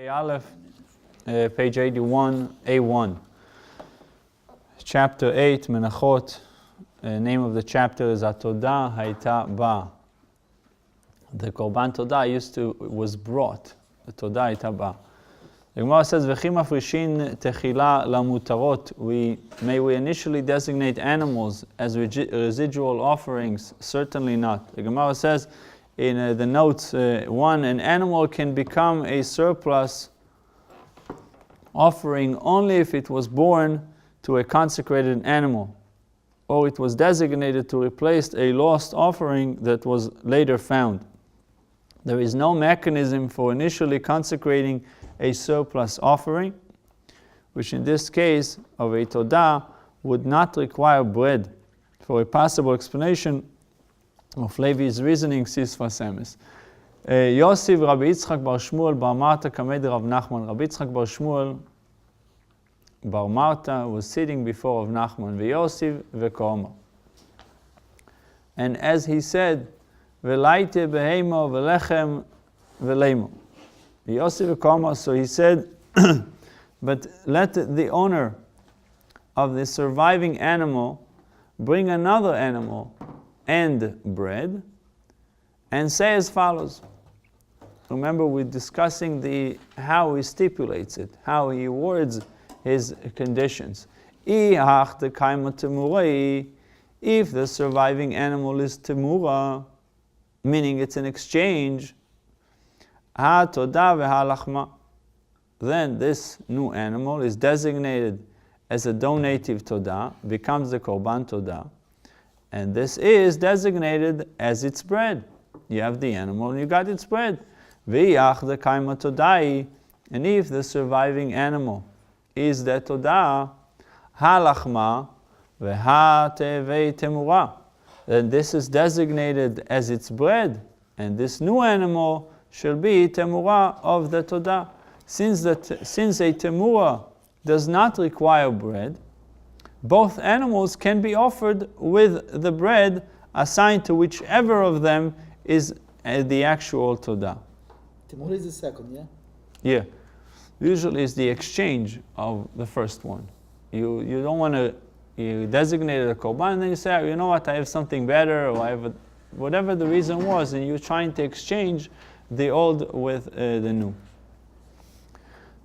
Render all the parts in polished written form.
Aleph, page 81, A1. Chapter 8, Menachot. Name of the chapter is Atodah Haita Ba. The Korban Todah was brought. The Todah Haita Ba. The Gemara says, V'chi mafrishin techila lamutarot. May we initially designate animals as residual offerings? Certainly not. The Gemara says, in the notes, one, an animal can become a surplus offering only if it was born to a consecrated animal, or it was designated to replace a lost offering that was later found. There is no mechanism for initially consecrating a surplus offering, which in this case of a Todah would not require bread. For a possible explanation of Levi's reasoning, Sisfas Emes. Yosef Rabbi Yitzchak bar Shmuel bar Marta kamed Rav Nachman. Rabbi Yitzchak bar Shmuel bar Marta was sitting before Rav Nachman. V'Yosef v'Komer. And as he said, V'laite behemo v'lechem v'leimo. Yosef v'Komer. So he said, but let the owner of the surviving animal bring another animal and bread, and say as follows. Remember, we're discussing how he stipulates it, how he words his conditions. If the surviving animal is temura, meaning it's an exchange, then this new animal is designated as a donative todah, becomes the korban todah. And this is designated as its bread. You have the animal and you got its bread. And if the surviving animal is the todah, halachma v'hatevei temura, then this is designated as its bread, and this new animal shall be temura of the todah. Since a temura does not require bread, both animals can be offered with the bread assigned to whichever of them is the actual todah. Temura is the second, yeah? Yeah. Usually it's the exchange of the first one. You don't want to, you designate a korban and then you say, you know what, I have something better, or I have whatever the reason was, and you're trying to exchange the old with the new.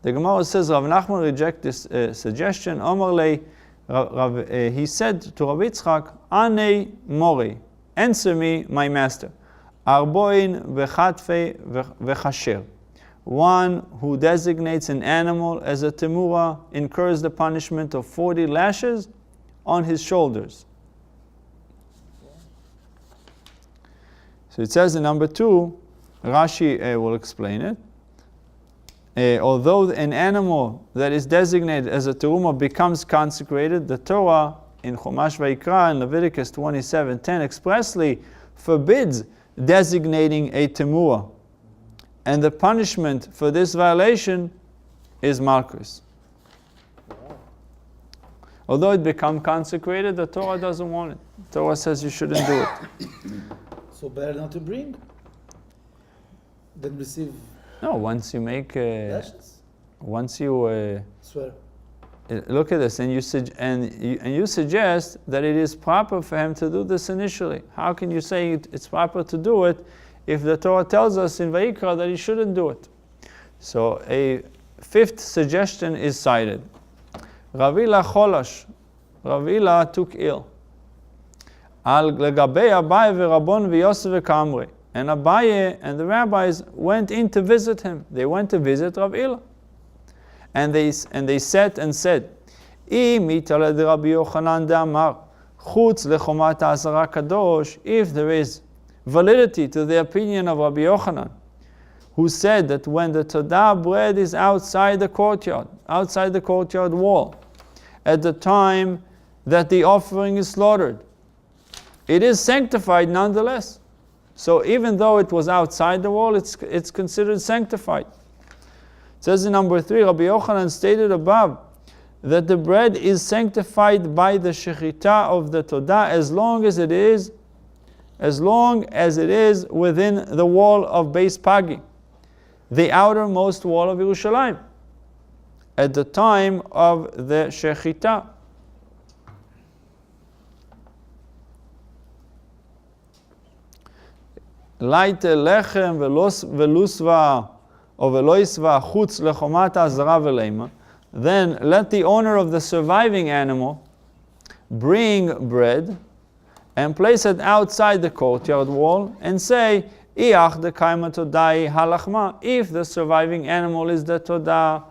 The Gemara says, Rav Nachman rejected this suggestion. Omar lei, he said to Rabbi Yitzchak, Anei mori, answer me, my master. Arboin v'chatfei v'chasher. One who designates an animal as a temura incurs the punishment of 40 lashes on his shoulders. So it says in number 2, Rashi will explain it. Although an animal that is designated as a teruma becomes consecrated, the Torah in Chumash Vayikra in Leviticus 27:10 expressly forbids designating a teruma, and the punishment for this violation is malchus. Although it become consecrated, the Torah doesn't want it. The Torah says you shouldn't do it. So better not to bring than receive. No, once you make, lashes? once you Swear. look at this, and you suggest that it is proper for him to do this initially. How can you say it's proper to do it if the Torah tells us in Vayikra that he shouldn't do it? So a fifth suggestion is cited. Ravila cholash. Ravila took ill. Al legabei Abaye v'Rabon v'Yosef v'Kamre. And Abaye and the rabbis went in to visit him. They went to visit Rav Ila. And they sat and said, if there is validity to the opinion of Rabbi Yochanan, who said that when the Todah bread is outside the courtyard wall, at the time that the offering is slaughtered, it is sanctified nonetheless. So even though it was outside the wall, it's considered sanctified. It says in number 3, Rabbi Yochanan stated above that the bread is sanctified by the shechita of the Todah as long as it is within the wall of Beis Pagi. the outermost wall of Yerushalayim at the time of the Shechita. Laite lechem velusva or veloisva chutz lechomat azara veleima. Then let the owner of the surviving animal bring bread and place it outside the courtyard wall and say, Iach de kaima todai halachma. If the surviving animal is the todah,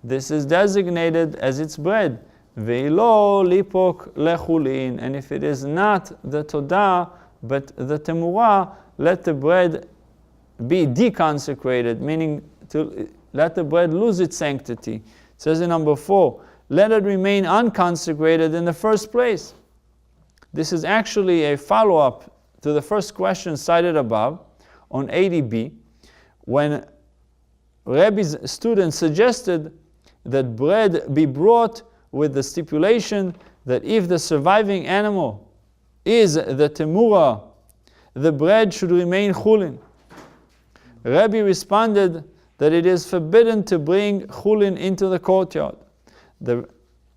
this is designated as its bread. Ve'ilo lipok lechulin. And if it is not the todah, but the temurah, let the bread be deconsecrated, meaning to let the bread lose its sanctity. It says in number 4, let it remain unconsecrated in the first place. This is actually a follow-up to the first question cited above on 80b, when Rebbe's student suggested that bread be brought with the stipulation that if the surviving animal is the temurah, the bread should remain chulin. Rebbe responded that it is forbidden to bring chulin into the courtyard. The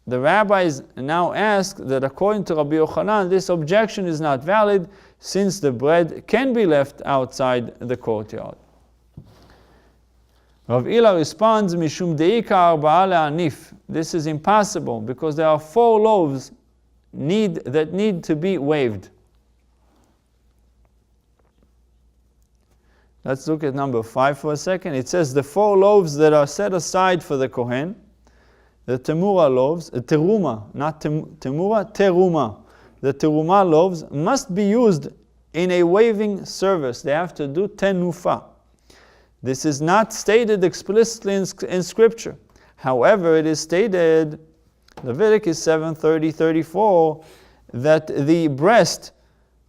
rabbis now ask that according to Rabbi Yochanan, this objection is not valid since the bread can be left outside the courtyard. Rav Ila responds, Mishum deika arba'a le'anif. This is impossible because there are 4 loaves that need to be waved. Let's look at number 5 for a second. It says the 4 loaves that are set aside for the Kohen, the temurah loaves, teruma, not temurah, teruma. The teruma loaves must be used in a waving service. They have to do tenufa. This is not stated explicitly in Scripture. However, it is stated, Leviticus 7:30-34, that the breast,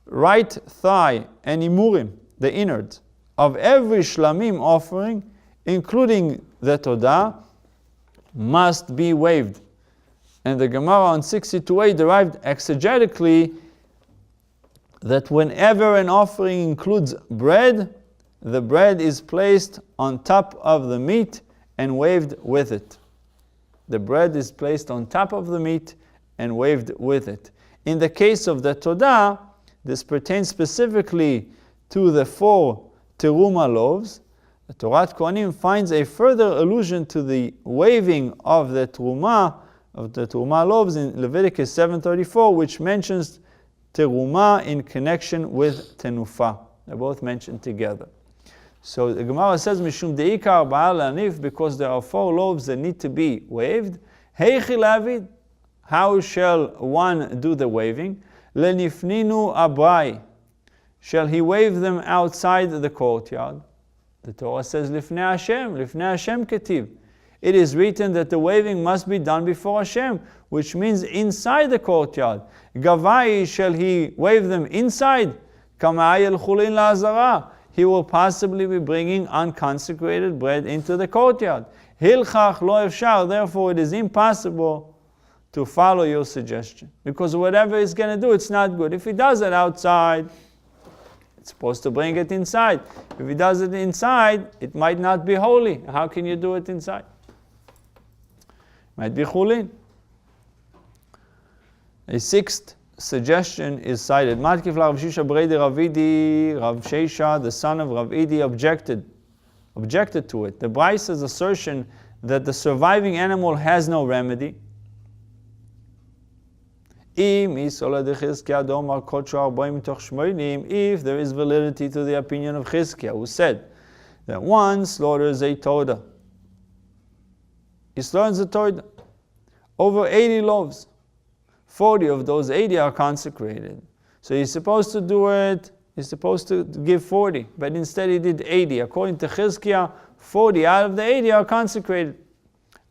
right thigh, and imurim, the innards, of every shlamim offering, including the todah, must be waved. And the Gemara on 62a derived exegetically that whenever an offering includes bread, the bread is placed on top of the meat and waved with it. The bread is placed on top of the meat and waved with it. In the case of the todah, this pertains specifically to the 4 teruma loaves. The Torah Kohanim finds a further allusion to the waving of the teruma loaves in Leviticus 7:34, which mentions teruma in connection with tenufa. They're both mentioned together. So the Gemara says, Mishum deikar ba'al anif, because there are 4 loaves that need to be waved. Heichi lavid, how shall one do the waving? Lenifninu abrai, shall he wave them outside the courtyard? The Torah says, Lifnei Hashem ketiv. It is written that the waving must be done before Hashem, which means inside the courtyard. Gavai, shall he wave them inside? Kama'ayel chulin la'azara. He will possibly be bringing unconsecrated bread into the courtyard. Hilchach lo efshar, therefore it is impossible to follow your suggestion. Because whatever he's going to do, it's not good. If he does it outside, it's supposed to bring it inside. If he does it inside, it might not be holy. How can you do it inside? Might be chulin. A 6th suggestion is cited. Matkif la Rav Shisha Bredi Ravidi, Rav Sheisha, the son of Rav Idi, objected to it. The Braisa's assertion that the surviving animal has no remedy. If there is validity to the opinion of Chizkiah, who said that one slaughters a todah. He slaughters a todah. Over 80 loaves. 40 of those 80 are consecrated. So he's supposed to do it, he's supposed to give 40, but instead he did 80. According to Chizkiah, 40 out of the 80 are consecrated.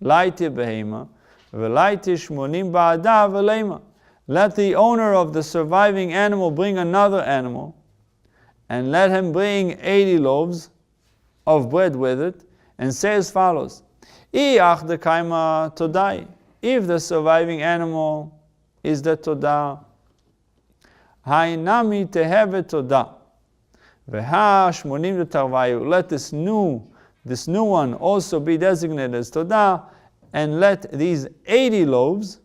Laiti behema, v'laiti shmonim ba'ada v'leima. Let the owner of the surviving animal bring another animal, and let him bring 80 loaves of bread with it, and say as follows: Iach de kaima todai. If the surviving animal is the todah, hainami teheve todah, veha shmonim letarvayu. Let this new this new one also be designated as Todah, and let these 80 loaves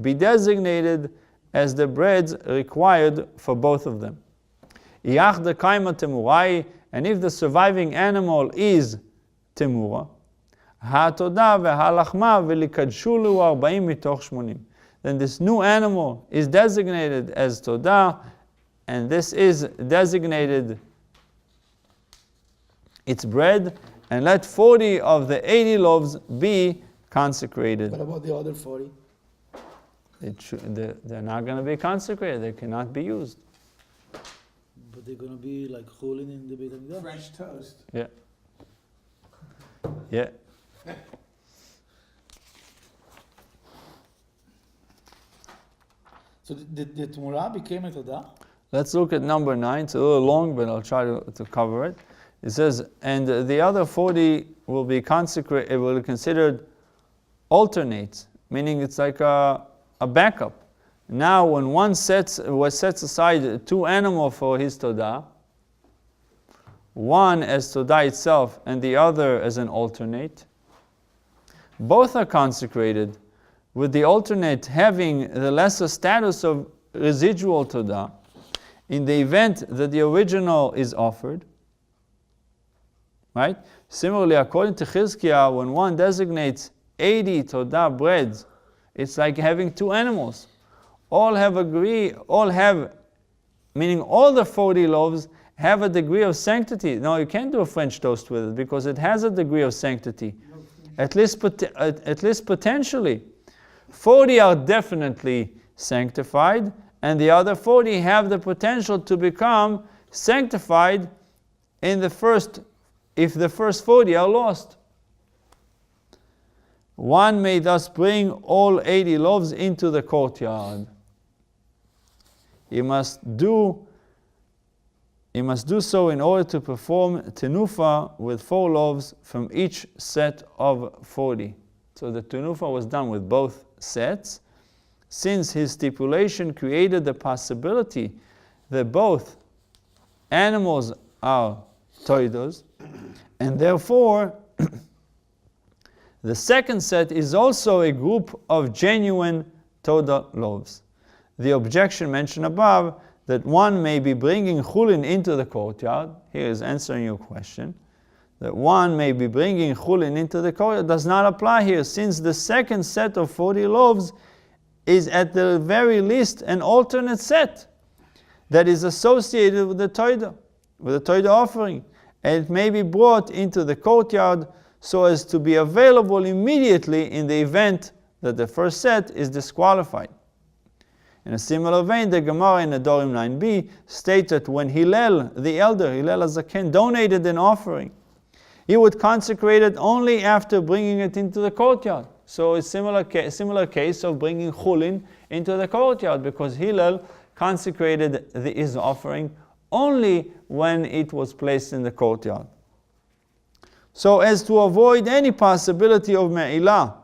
be designated as the breads required for both of them. And if the surviving animal is Temura, then this new animal is designated as Todah, and this is designated its bread, and let 40 of the 80 loaves be consecrated. What about the other 40? They're not going to be consecrated. They cannot be used. But they're going to be like chulin in the Beit HaMikdash. French toast. Yeah. Yeah. So the Tumurah became a Todah? Let's look at number 9. It's a little long, but I'll try to cover it. It says, and the other 40 will be consecrated, it will be considered alternates, meaning it's like a backup. Now, when one sets aside 2 animals for his Todah, one as Todah itself and the other as an alternate, both are consecrated, with the alternate having the lesser status of residual Todah in the event that the original is offered. Right? Similarly, according to Chizkiah, when one designates 80 Todah breads, it's like having 2 animals. Meaning all the 40 loaves have a degree of sanctity. No, you can't do a French toast with it because it has a degree of sanctity. At least potentially. 40 are definitely sanctified, and the other 40 have the potential to become sanctified if the first 40 are lost. One may thus bring all 80 loaves into the courtyard. He must do so in order to perform tenufa with 4 loaves from each set of 40. So the tenufa was done with both sets, since his stipulation created the possibility that both animals are toidos, and therefore the second set is also a group of genuine Todah loaves. The objection mentioned above, that one may be bringing chulin into the courtyard, here is answering your question, that one may be bringing chulin into the courtyard does not apply here, since the second set of 40 loaves is at the very least an alternate set that is associated with the Todah offering, and it may be brought into the courtyard so as to be available immediately in the event that the first set is disqualified. In a similar vein, the Gemara in Adorim 9b states that when Hillel, the elder, Hillel HaZaken, donated an offering, he would consecrate it only after bringing it into the courtyard. So it's similar case of bringing chulin into the courtyard, because Hillel consecrated his offering only when it was placed in the courtyard. So as to avoid any possibility of me'ilah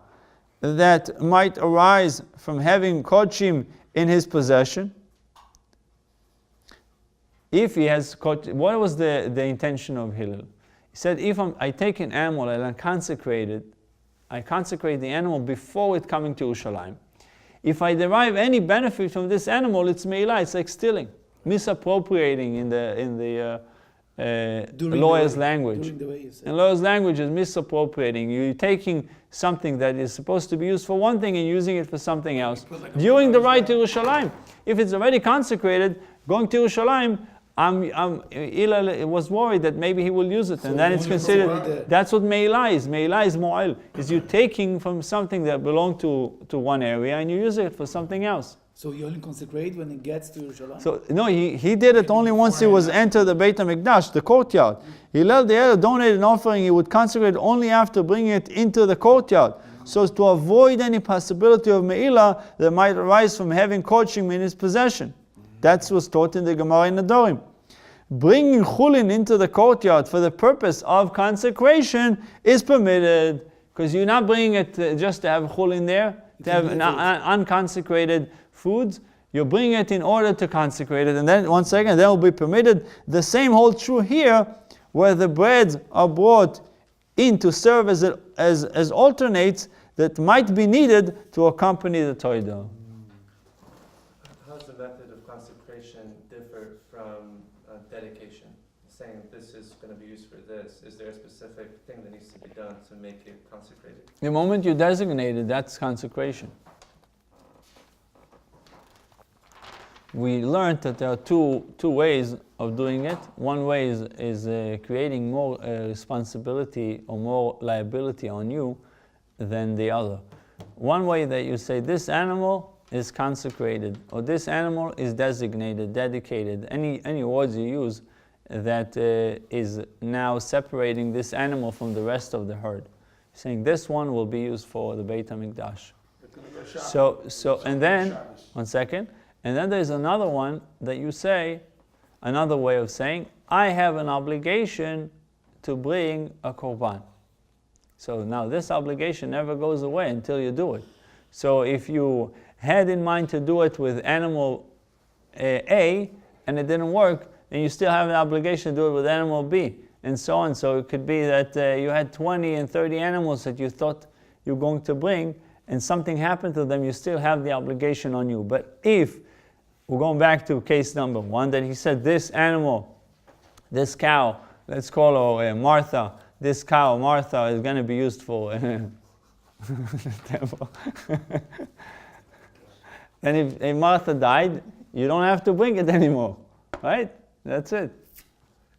that might arise from having kodshim in his possession, if he has what was the intention of Hillel? He said, if I take an animal and I consecrate the animal before it coming to Yerushalayim. If I derive any benefit from this animal, it's me'ilah, it's like stealing, misappropriating in the lawyer's language. In lawyer's language is misappropriating. You're taking something that is supposed to be used for one thing and using it for something else. During the ride to Yerushalayim, if it's already consecrated, going to Yerushalayim, Hillel was worried that maybe he will use it, and then it's considered. That's what me'ilah is. Me'ilah is mo'el. Is you taking from something that belonged to one area and you use it for something else. So you only consecrate when it gets to Yerushalayim? So no, he did it only once he was entered the Beit HaMikdash, the courtyard. Hillel the elder donated an offering, he would consecrate only after bringing it into the courtyard, so as to avoid any possibility of me'ilah that might arise from having kodshim in his possession. That was taught in the Gemara in Adorim. Bringing chulin into the courtyard for the purpose of consecration is permitted, because you're not bringing it just to have chulin there, to have unconsecrated foods. You're bringing it in order to consecrate it, and then once again that will be permitted. The same holds true here, where the breads are brought in to serve as alternates that might be needed to accompany the Toidah. How does the method of consecration differ from dedication? Saying this is going to be used for this, is there a specific thing that needs to be done to make it consecrated? The moment you designate it, that's consecration. We learned that there are two ways of doing it. One way is creating more responsibility or more liability on you than the other. One way that you say this animal is consecrated, or this animal is designated, dedicated, any words you use that is now separating this animal from the rest of the herd. Saying this one will be used for the Beit HaMikdash. So and then, one second, and then there's another one that you say, another way of saying, I have an obligation to bring a korban. So now this obligation never goes away until you do it. So if you had in mind to do it with animal A and it didn't work, then you still have an obligation to do it with animal B, and so on. So it could be that you had 20 and 30 animals that you thought you were going to bring, and something happened to them, you still have the obligation on you. But if, we're going back to case number one, that he said this animal, this cow, let's call her Martha, this cow, Martha, is going to be used for temple. And if Martha died, you don't have to bring it anymore, right? That's it.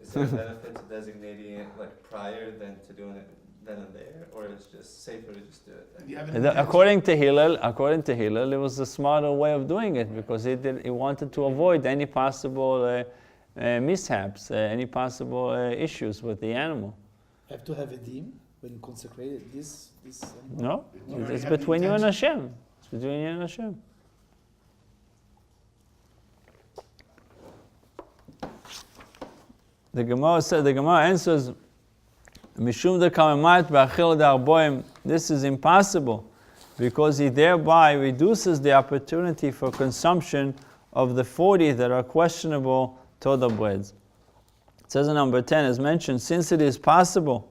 Is there a benefit to designating it like prior than to doing it then and there, or it's just safer to just do it then? According to Hillel, it was a smarter way of doing it because he wanted to avoid any possible mishaps, any possible issues with the animal. Have to have a dim when you consecrate this No, animal? it's between you and Hashem. It's between you and Hashem. The Gemara answers, Mishum de kamemat ba'achil d'arboim. This is impossible because he thereby reduces the opportunity for consumption of the 40 that are questionable Todah breads. It says in number 10, as mentioned, since it is possible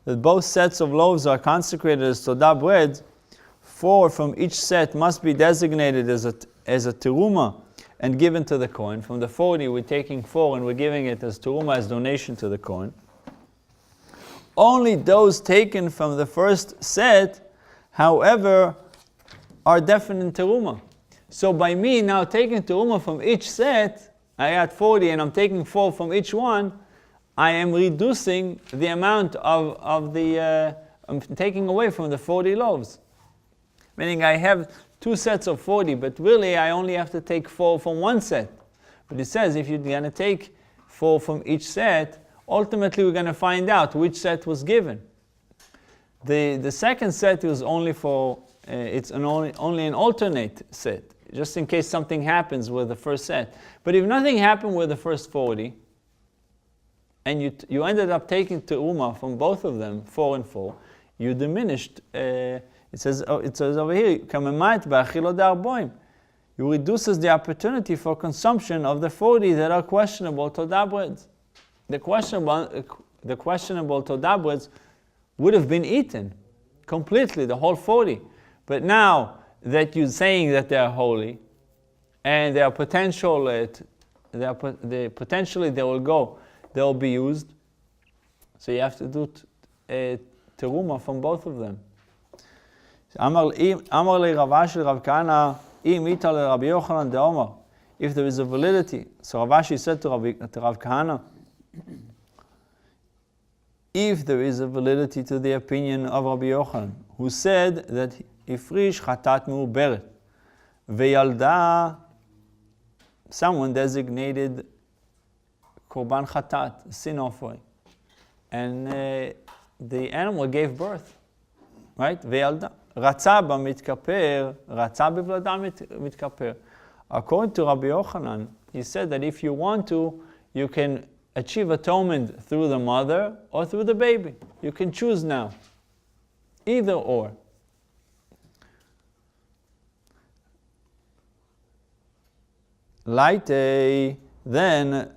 that both sets of loaves are consecrated as Todah breads, 4 from each set must be designated as a teruma and given to the Kohen. From the 40, we're taking 4 and we're giving it as teruma, as donation to the Kohen. Only those taken from the first set, however, are definite teruma. So by me now taking teruma from each set, I had 40 and I'm taking 4 from each one, I am reducing the amount of the, I'm taking away from the 40 loaves. Meaning I have 2 sets of 40, but really I only have to take 4 from one set. But it says if you're going to take 4 from each set, ultimately we're going to find out which set was given. The second set was only for, it's only an alternate set, just in case something happens with the first set. But if nothing happened with the first 40, and you ended up taking teruma from both of them, 4 and 4, you diminished. It says over here, kamemat ba'achilo d'arboim. You reduces the opportunity for consumption of the 40 that are questionable Todah breads. The questionable Todah breads would have been eaten completely, the whole 40. But now that you're saying that they are holy, and they are potentially they will be used. So you have to do teruma from both of them. Amar le Ravashi Rav Kahana, im ita le Rabbi Yochanan de Omar. If there is a validity, so Ravashi said to Rav Kahana, if there is a validity to the opinion of Rabbi Yochanan, who said that ifrish chatat me'uberet, ve'yalda, someone designated korban chatat, sin offering, and the animal gave birth, right? Ve'yalda. Ratza b'mitkaper, ratza b'vlada mitkaper. According to Rabbi Yochanan, he said that if you want to, you can achieve atonement through the mother or through the baby. You can choose now. Either or. Laite, then,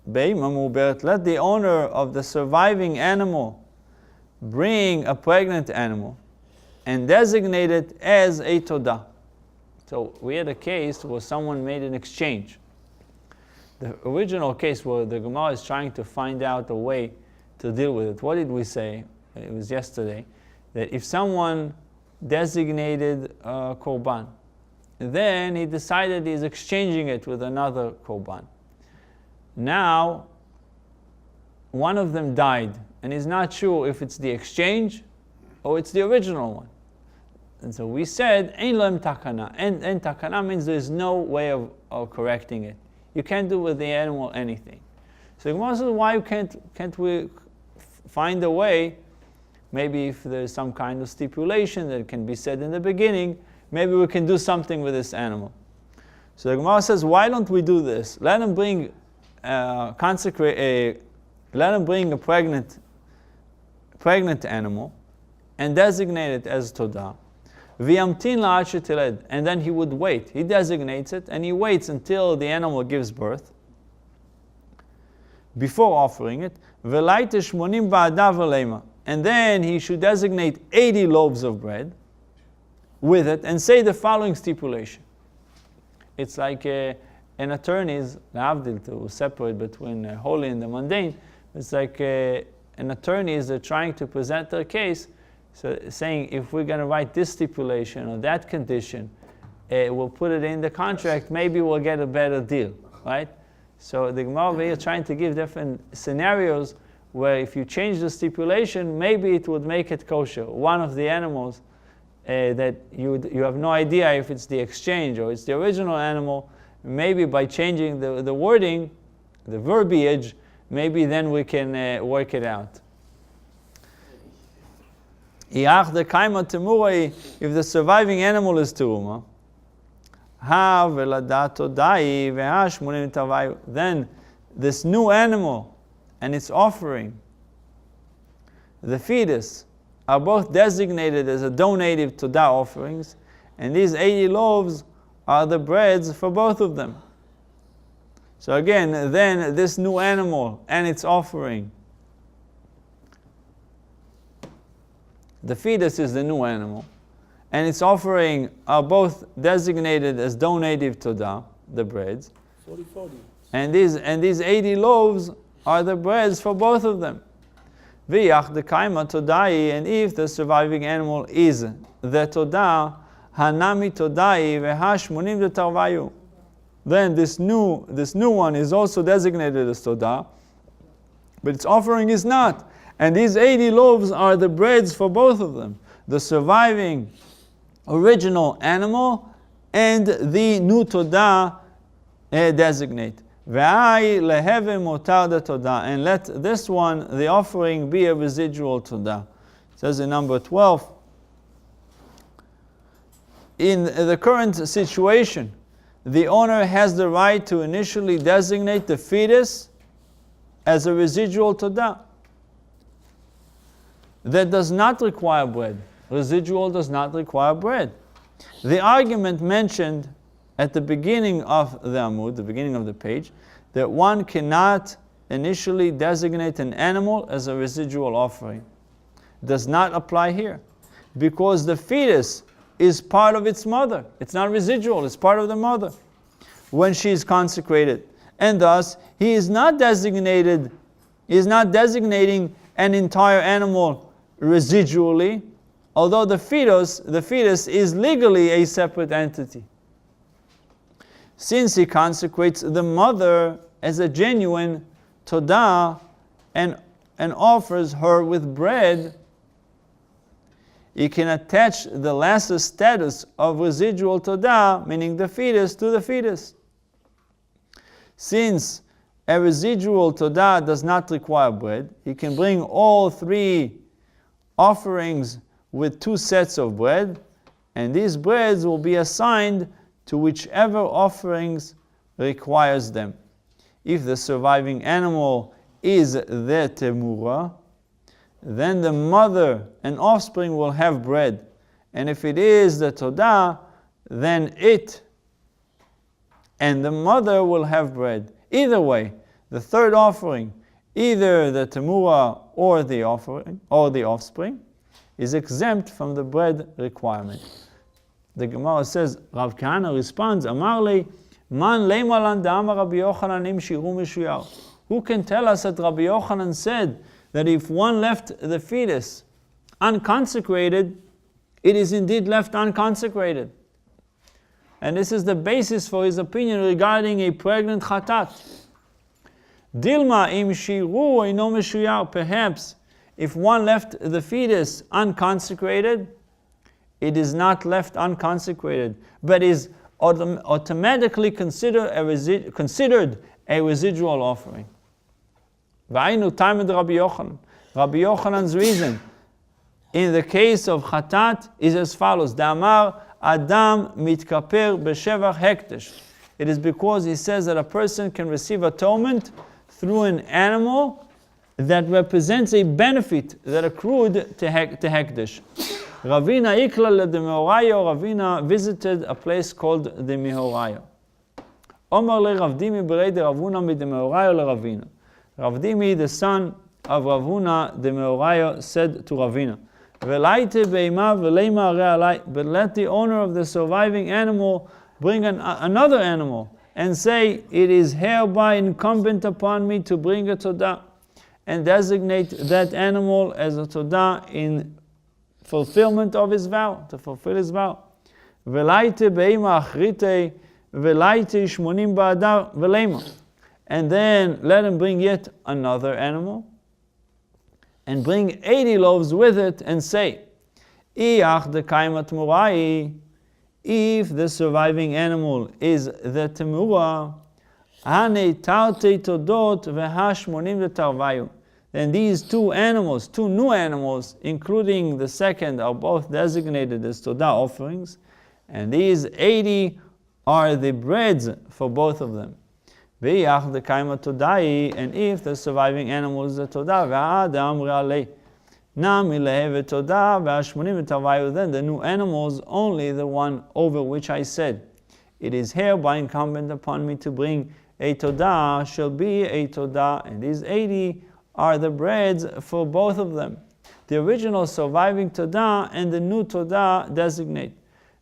let the owner of the surviving animal bring a pregnant animal and designate it as a todah. So we had a case where someone made an exchange. The original case where the Gemara is trying to find out a way to deal with it. What did we say? It was yesterday. That if someone designated a korban, then he decided he's exchanging it with another korban. Now, one of them died, and he's not sure if it's the exchange or it's the original one. And so we said, Ein lem takana. And takana means there's no way of correcting it. You can't do with the animal anything. So the Gemara says, why can't we find a way? Maybe if there's some kind of stipulation that can be said in the beginning, maybe we can do something with this animal. So the Gemara says, why don't we do this? Let him bring a pregnant animal and designate it as todah. V'yamtin la'ad shetiled, and then he would wait. He designates it and he waits until the animal gives birth before offering it. V'lai teshmonim ba'adav v'leima, and then he should designate 80 loaves of bread with it and say the following stipulation. It's like an attorney's, l'avdil, to separate between the holy and the mundane. It's like an attorney is trying to present their case, so saying if we're going to write this stipulation or that condition, we'll put it in the contract, maybe we'll get a better deal, right? So the Gemara here is trying to give different scenarios where if you change the stipulation, maybe it would make it kosher. One of the animals that you have no idea if it's the exchange or it's the original animal, maybe by changing the wording, the verbiage, maybe then we can work it out. If the surviving animal is teruma, then this new animal and its offering, the fetus, are both designated as a donative todah offerings, and these 80 loaves are the breads for both of them. So again, then this new animal and its offering, the fetus is the new animal, and its offering are both designated as donative todah, the breads. 40-40. And these 80 loaves are the breads for both of them. V'yach the kaima todai, and if the surviving animal is the todah, hanami todai v'hashmonim de tarvayu. Then this new one is also designated as todah, but its offering is not. And these 80 loaves are the breads for both of them, the surviving original animal and the new todah designate. And let this one, the offering, be a residual todah. It says in number 12, in the current situation, the owner has the right to initially designate the fetus as a residual todah. That does not require bread. Residual does not require bread. The argument mentioned at the beginning of the Amud, the beginning of the page, that one cannot initially designate an animal as a residual offering, does not apply here, because the fetus is part of its mother. It's not residual, it's part of the mother when she is consecrated. And thus, he is not designating an entire animal residually, although the fetus is legally a separate entity. Since he consecrates the mother as a genuine todah and offers her with bread, he can attach the lesser status of residual todah, meaning the fetus, to the fetus. Since a residual todah does not require bread, he can bring all three offerings with 2 sets of bread, and these breads will be assigned to whichever offerings requires them. If the surviving animal is the temura, then the mother and offspring will have bread. And if it is the todah, then it and the mother will have bread. Either way, the third offering either the temura or the offering or the offspring is exempt from the bread requirement. The Gemara says, Rav Kahana responds, Amar le, man leimalan da'amar Rabbi Yochanan im shiru meshuyar. Who can tell us that Rabbi Yochanan said that if one left the fetus unconsecrated, it is indeed left unconsecrated? And this is the basis for his opinion regarding a pregnant chatat. Dilma im shiru eino meshuyar. Perhaps if one left the fetus unconsecrated, it is not left unconsecrated, but is automatically considered a residual offering. V'ainu tamed Rabbi Yochanan. Rabbi Yochanan's reason in the case of chatat is as follows: Da'amar Adam mitkaper b'shevach hekdesh. It is because he says that a person can receive atonement through an animal that represents a benefit that accrued to hekdesh. Ravina ikla de Mehorayo. Ravina visited a place called the Mehorayo. Omar le Ravdimi berei de Ravuna mi de Mehorayo le Ravina. Ravdimi, the son of Ravuna de Mehorayo, said to Ravina, Velaite beima veleima realai. But let the owner of the surviving animal bring another animal and say, it is hereby incumbent upon me to bring a todah, and designate that animal as a todah in fulfillment of his vow, to fulfill his vow. Velaite beima achrite velaite shmonim ba'adar veleima. And then let him bring yet another animal, and bring 80 loaves with it, and say, Iyach de kaimat murai. If the surviving animal is the temura, hane tarte todot v'hashmonim v'tarvayu. Then these two new animals, including the second, are both designated as todah offerings, and these 80 are the breads for both of them. V'yach de kaima todai, and if the surviving animal is a todah, v'adam realei, nami leheve todah v'ashmonim v'tarvayu. Then the new animals, only the one over which I said, it is hereby incumbent upon me to bring a todah, shall be a todah, and these 80 are the breads for both of them. The original surviving todah and the new todah designate.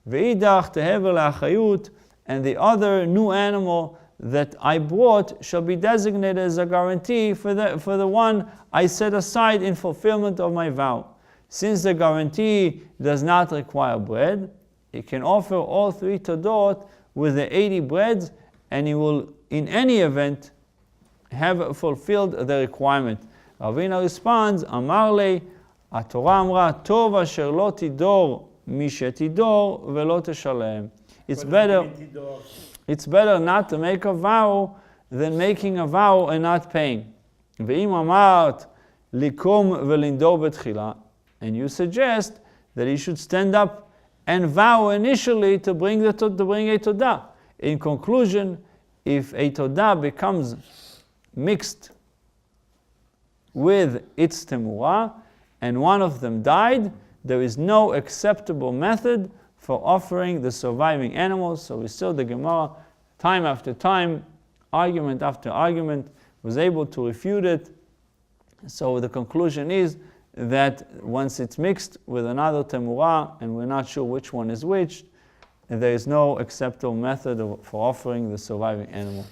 V'idach tehever le'achayut, and the other new animal that I brought shall be designated as a guarantee for the one I set aside in fulfillment of my vow. Since the guarantee does not require bread, he can offer all 3 todot with the 80 breads, and he will, in any event, have fulfilled the requirement. Ravina responds, Amar le, Torah amra, Tov asher lo tidor mishetidor velo teshalem. It's better not to make a vow than making a vow and not paying. Ve'im amart likom velindor betchila. And you suggest that he should stand up and vow initially to bring a todah. In conclusion, if a todah becomes mixed with its temura, and one of them died, there is no acceptable method for offering the surviving animals. So we saw the Gemara, time after time, argument after argument, was able to refute it. So the conclusion is that once it's mixed with another temura, and we're not sure which one is which, there is no acceptable method for offering the surviving animal.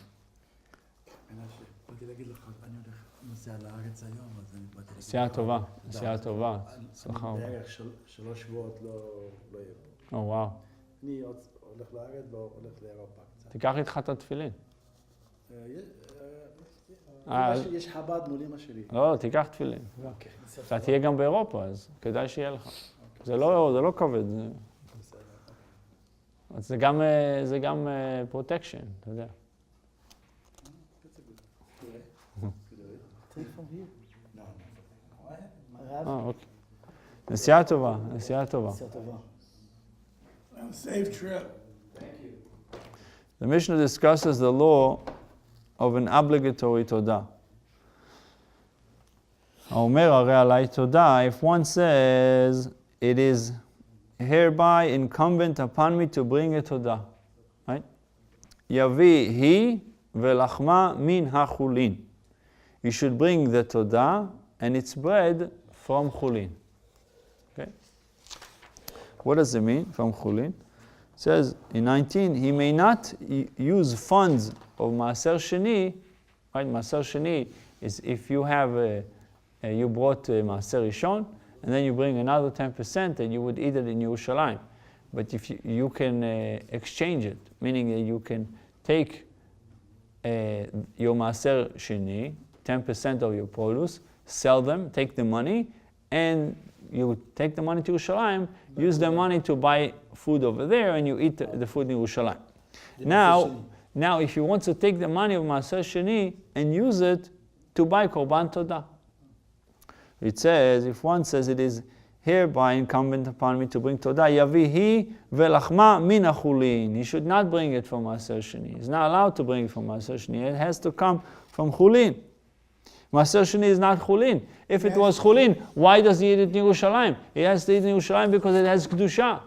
נסיעה טובה, נסיעה טובה. בערך 3 שבועות לא יהיה פה. וואו. אני הולך לארץ, לא הולך לאירופה. תיקח איתך את התפילין. יש חב"ד מול אמא שלי. לא, תיקח תפילין. אתה תהיה גם באירופה, אז כדאי שיהיה לך. זה לא כבד. זה גם פרוטקשן, אתה יודע. אוקיי. נסיעה טובה, נסיעה טובה. Safe trip. The Mishnah discusses the law of an obligatory todah. Omer הרי עלי todah, if one says, it is hereby incumbent upon me to bring a todah. Right? יביא היא ולחמה מן החולין. you should bring the Todah and its bread from Chulin. Okay? What does it mean, from Chulin? It says in 19, he may not use funds of Maaser Sheni. Right? Maaser Sheni is if you have you brought Maaser Rishon, and then you bring another 10%, and you would eat it in Yerushalayim. But if you can exchange it, meaning that you can take your Maaser Sheni, 10% of your produce, sell them, take the money, and you take the money to Yerushalayim, use the money to buy food over there, and you eat the food in Yerushalayim. Now, if you want to take the money of Maaser Sheni and use it to buy Korban Todah, it says, if one says it is hereby incumbent upon me to bring Todah, Yavihi velachma min chulin. He should not bring it from Maaser Sheni. He's not allowed to bring it from Maaser Sheni. It has to come from Chulin. Maaser Sheni is not Chulin. If it was Chulin, why does he eat it in Yerushalayim? He has to eat in Yerushalayim because it has Kedusha.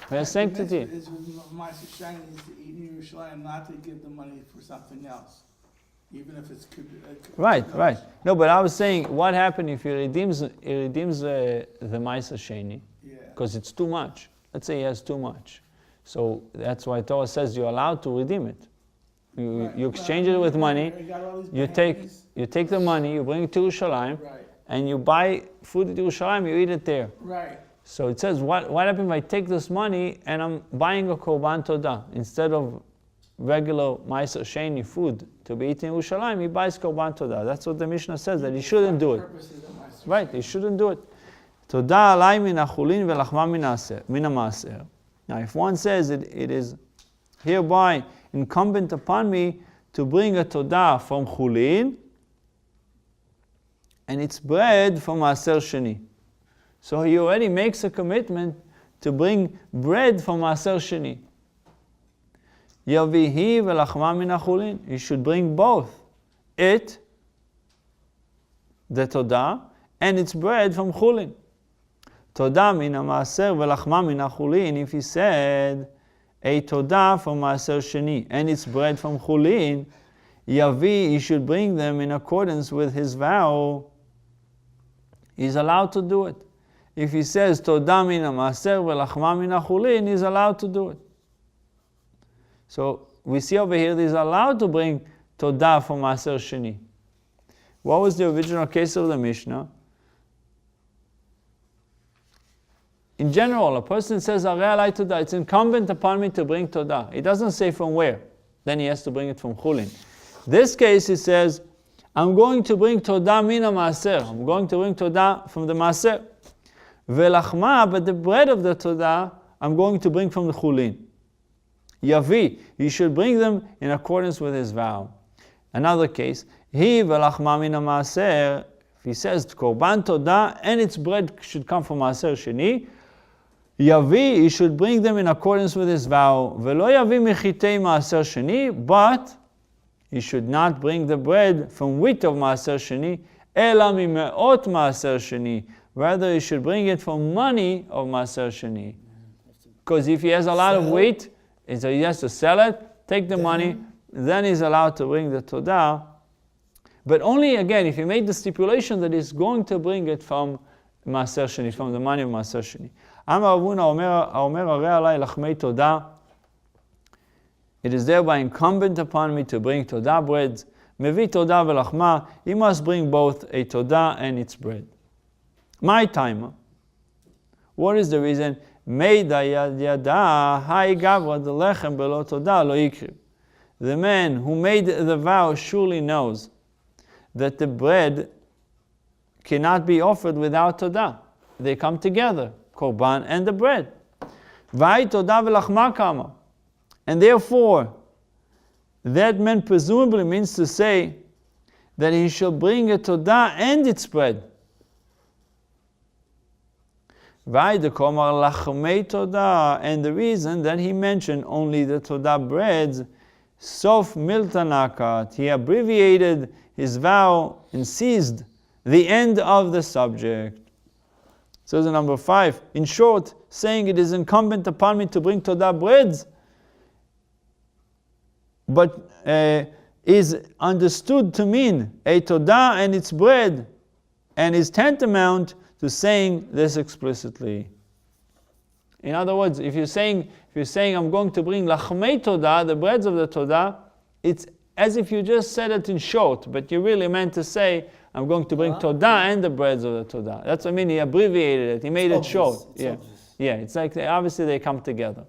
It has sanctity. The mitzvah is with Maaser Sheni is to eat in Yerushalayim, not to give the money for something else. Even if it's right. No, but I was saying, what happened if he redeems the Maaser Sheni? Because it's too much. Let's say he has too much. So that's why Torah says you're allowed to redeem it. You exchange it with money. You take the money, you bring it to Yerushalayim, and you buy food at Yerushalayim. You eat it there. Right. So it says, what happens if I take this money and I'm buying a Korban Todah instead of regular Maaser Sheni food to be eaten in Yerushalayim, he buys Korban Todah. That's what the Mishnah says, that he shouldn't do it. Right, he shouldn't do it. Todah alai min achulin velachma min maaser. Now, if one says it is hereby incumbent upon me to bring a Todah from Chulin, and it's bread from Maaser Sheni. So he already makes a commitment to bring bread from Maaser Sheni. Yavihi velachma min chulin. You should bring both it, the Todah, and its bread from Chulin. Todah min maaser velachma min chulin. If he said a Todah from Maaser Sheni and its bread from Chulin, Yavi, he should bring them in accordance with his vow. He's allowed to do it. If he says Todah min maaser velachma min chulin, he's allowed to do it. So we see over here that he's allowed to bring Todah from Maaser Sheni. What was the original case of the Mishnah? In general, a person says, Arei alai Todah, it's incumbent upon me to bring Todah. It doesn't say from where. Then he has to bring it from Chulin. This case, he says, I'm going to bring Todah min Maaser. I'm going to bring Todah from the Maaser. Velachma, but the bread of the Todah, I'm going to bring from the Chulin. Yavi, he should bring them in accordance with his vow. Another case, he velachma min maaser. If he says korban todah and its bread should come from Maaser Sheni, Yavi, he should bring them in accordance with his vow. Velo yavi mechitei Maaser Sheni, but he should not bring the bread from wheat of Maaser Sheni, ela mimeot Maaser Sheni. Rather, he should bring it from money of Maaser Sheni. Because if he has a lot of wheat, so he has to sell it, take the money, then he's allowed to bring the Todah. But only, again, if he made the stipulation that he's going to bring it from Maaser Sheni, from the money of Maaser Sheni. Amar Avuna Omer Arei alai lachmei Todah. It is thereby incumbent upon me to bring Todah bread. Mevi Todah velachma. He must bring both a Todah and its bread. My time. What is the reason? The man who made the vow surely knows that the bread cannot be offered without Todah. They come together, Korban and the bread. And therefore, that man presumably means to say that he shall bring a Todah and its bread. And the reason that he mentioned only the Todah breads, Sof Miltanakat, he abbreviated his vow and seized the end of the subject. Says in number 5, in short, saying it is incumbent upon me to bring Todah breads, but is understood to mean a todah and its bread, and is tantamount to saying this explicitly. In other words, if you're saying I'm going to bring lachmei todah, the breads of the todah, it's as if you just said it in short, but you really meant to say I'm going to bring todah and the breads of the todah. That's what I mean. He abbreviated it. He made it short. Yeah, yeah. It's like obviously they come together.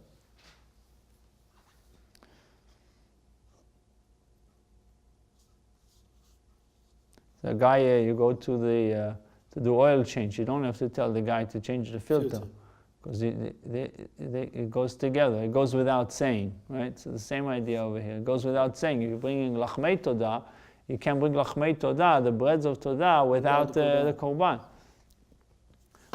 The guy, you go to the to do oil change. You don't have to tell the guy to change the filter, because it goes together. It goes without saying, right? So the same idea over here. It goes without saying. If you're bringing lachmei todah, you can't bring lachmei todah, the breads of todah, without the korban.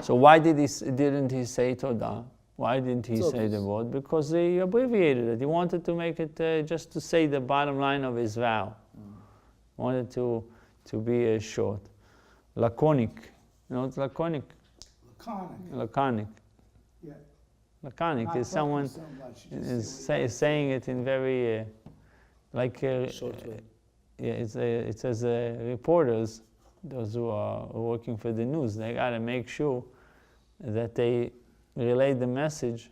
So why didn't he say todah? Why didn't he say the word? Because he abbreviated it. He wanted to make it just to say the bottom line of his vow. Wanted to be short. Laconic. You know, it's laconic. Laconic. Yeah. Laconic Not is someone so much, is saying it in very short way. Yeah, it says reporters, those who are working for the news, they got to make sure that they relay the message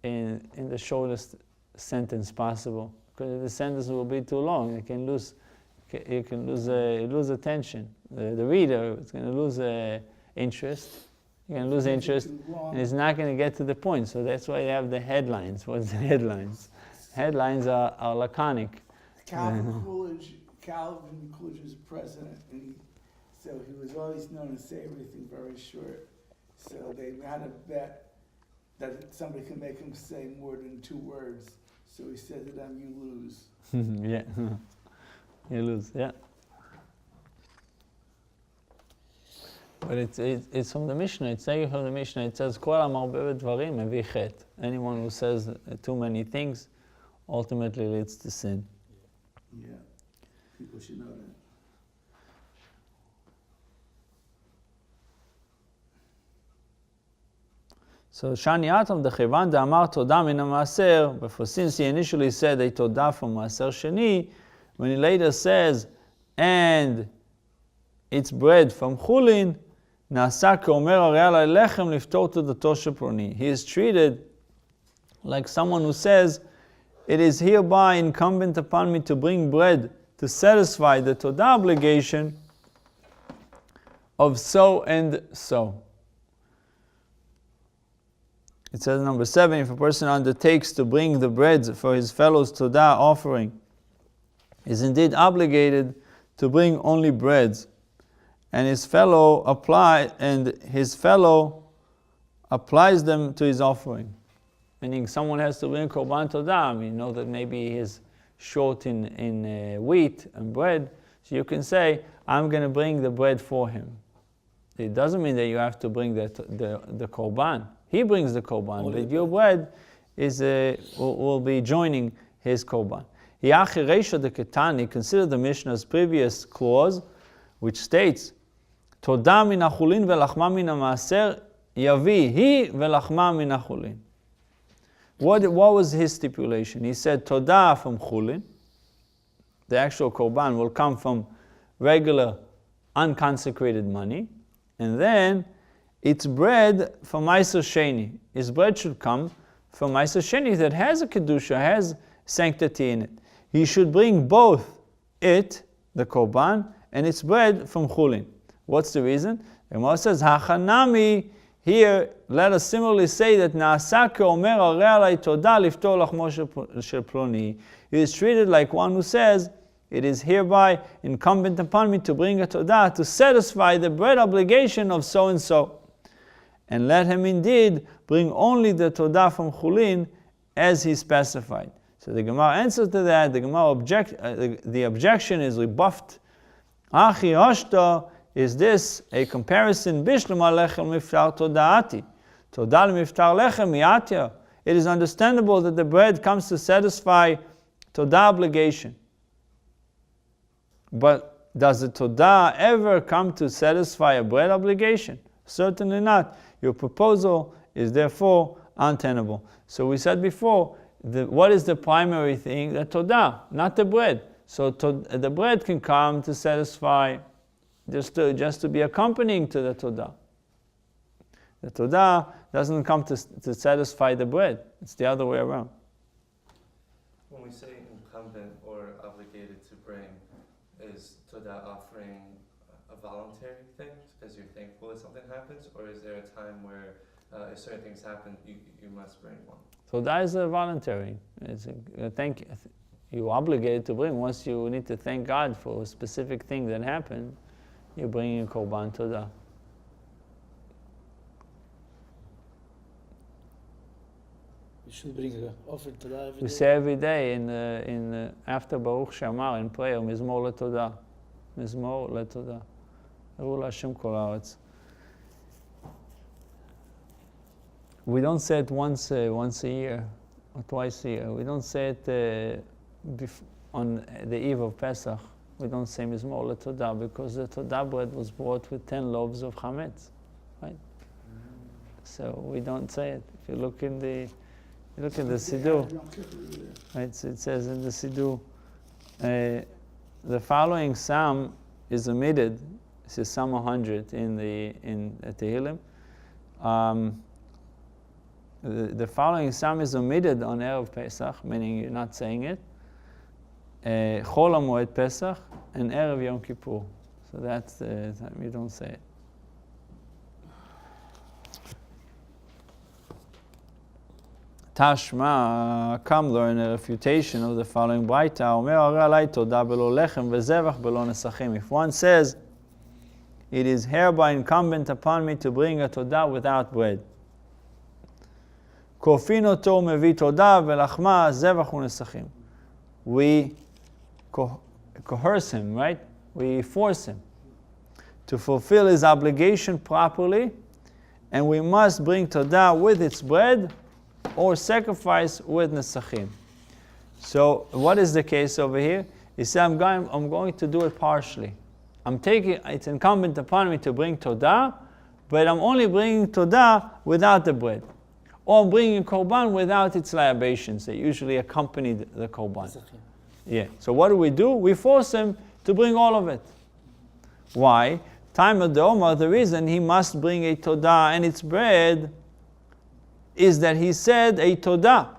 in the shortest sentence possible, because if the sentence will be too long, you can lose attention. The reader is going to lose interest. You're going to lose interest, and it's not going to get to the point. So that's why you have the headlines. What's the headlines? Headlines are laconic. Calvin Coolidge was president, and so he was always known to say everything very short. So they had a bet that somebody can make him say more than 2 words. So he said to them, "You lose." Yeah, you lose. Yeah. But it's from the Mishnah. It's taken from the Mishnah. It says, "Kol hamarbe b'dvarim mevi chet." Anyone who says too many things ultimately leads to sin. Yeah, people should know that. So Shani Atam the Chevan de Amar Todah min Maaser, but for since he initially said a Todah from Maaser Sheni, when he later says, and it's bread from Chulin, Nasa keomer harei alai lechem liftor todato shel ploni. He is treated like someone who says, it is hereby incumbent upon me to bring bread to satisfy the Todah obligation of so and so. It says number 7, if a person undertakes to bring the bread for his fellow's Todah offering, is indeed obligated to bring only breads, and his fellow applies them to his offering. Meaning someone has to bring korban todah. You know that maybe he's short in wheat and bread, so you can say, I'm going to bring the bread for him. It doesn't mean that you have to bring the korban. He brings the korban, but your bread will be joining his korban. Consider the Mishnah's previous clause, which states, Todah min achulin velachma min maaser yavi hi velachma min achulin. What was his stipulation? He said Todah from chulin, the actual korban will come from regular unconsecrated money, and then it's bread from Maaser Sheni. His bread should come from Maaser Sheni that has a kedusha, has sanctity in it. He should bring both it, the korban, and its bread from chulin. What's the reason? The Gemara says, Hachanami, here, let us similarly say that Na'asa keomer harei alai todah liftor lachmo shel ploni. He is treated like one who says, it is hereby incumbent upon me to bring a todah to satisfy the bread obligation of so and so. And let him indeed bring only the todah from chulin as he specified. So the Gemara answers to that. The Gemara the objection is rebuffed. Achi hashta, is this a comparison? Bishlema lechem miftar todaati. Todah miftar lechem miatya. It is understandable that the bread comes to satisfy todah obligation. But does the todah ever come to satisfy a bread obligation? Certainly not. Your proposal is therefore untenable. So we said before, what is the primary thing? The todah, not the bread. So the bread can come to satisfy, just to be accompanying to the Todah. The Todah doesn't come to satisfy the bread. It's the other way around. When we say incumbent or obligated to bring, is Todah offering a voluntary thing because you're thankful that something happens, or is there a time where if certain things happen, you must bring one? Todah is a voluntary. It's you're obligated to bring. Once you need to thank God for a specific thing that happened, you're bringing a korban Todah. We should bring an offering to that every We day. say every day after Baruch Shamar in prayer, Mizmor LeTodah. Mizmor LeTodah. Eruv Hashem Kol Haaretz. We don't say it once a year or twice a year. We don't say it on the eve of Pesach. We don't say Mizmor LeTodah because the Todah bread was brought with 10 loaves of chametz, right? So we don't say it. If you look in the Siddur, right? So it says in the Siddur, the following psalm is omitted. This is Psalm 100 in Tehillim. The following psalm is omitted on Erev Pesach, meaning you're not saying it. Chol HaMoed Pesach and Erev Yom Kippur. So that's the time you don't say it. Tashma, come learn a refutation of the following Braita. Omer Harei Alai Todah belo lechem vezevach belo nesachim. If one says, it is hereby incumbent upon me to bring a Todah without bread. Kofin oto mevi Todah velachma zevach unesachim. We coerce him, right? We force him to fulfill his obligation properly, and we must bring Todah with its bread or sacrifice with nesachim. So what is the case over here? He said, I'm going to do it partially. It's incumbent upon me to bring Todah, but I'm only bringing Todah without the bread. Or I'm bringing korban without its libations. They usually accompany the korban. Yeah. So what do? We force him to bring all of it. Why? Time of the Omar, the reason he must bring a Todah and its bread is that he said a Todah.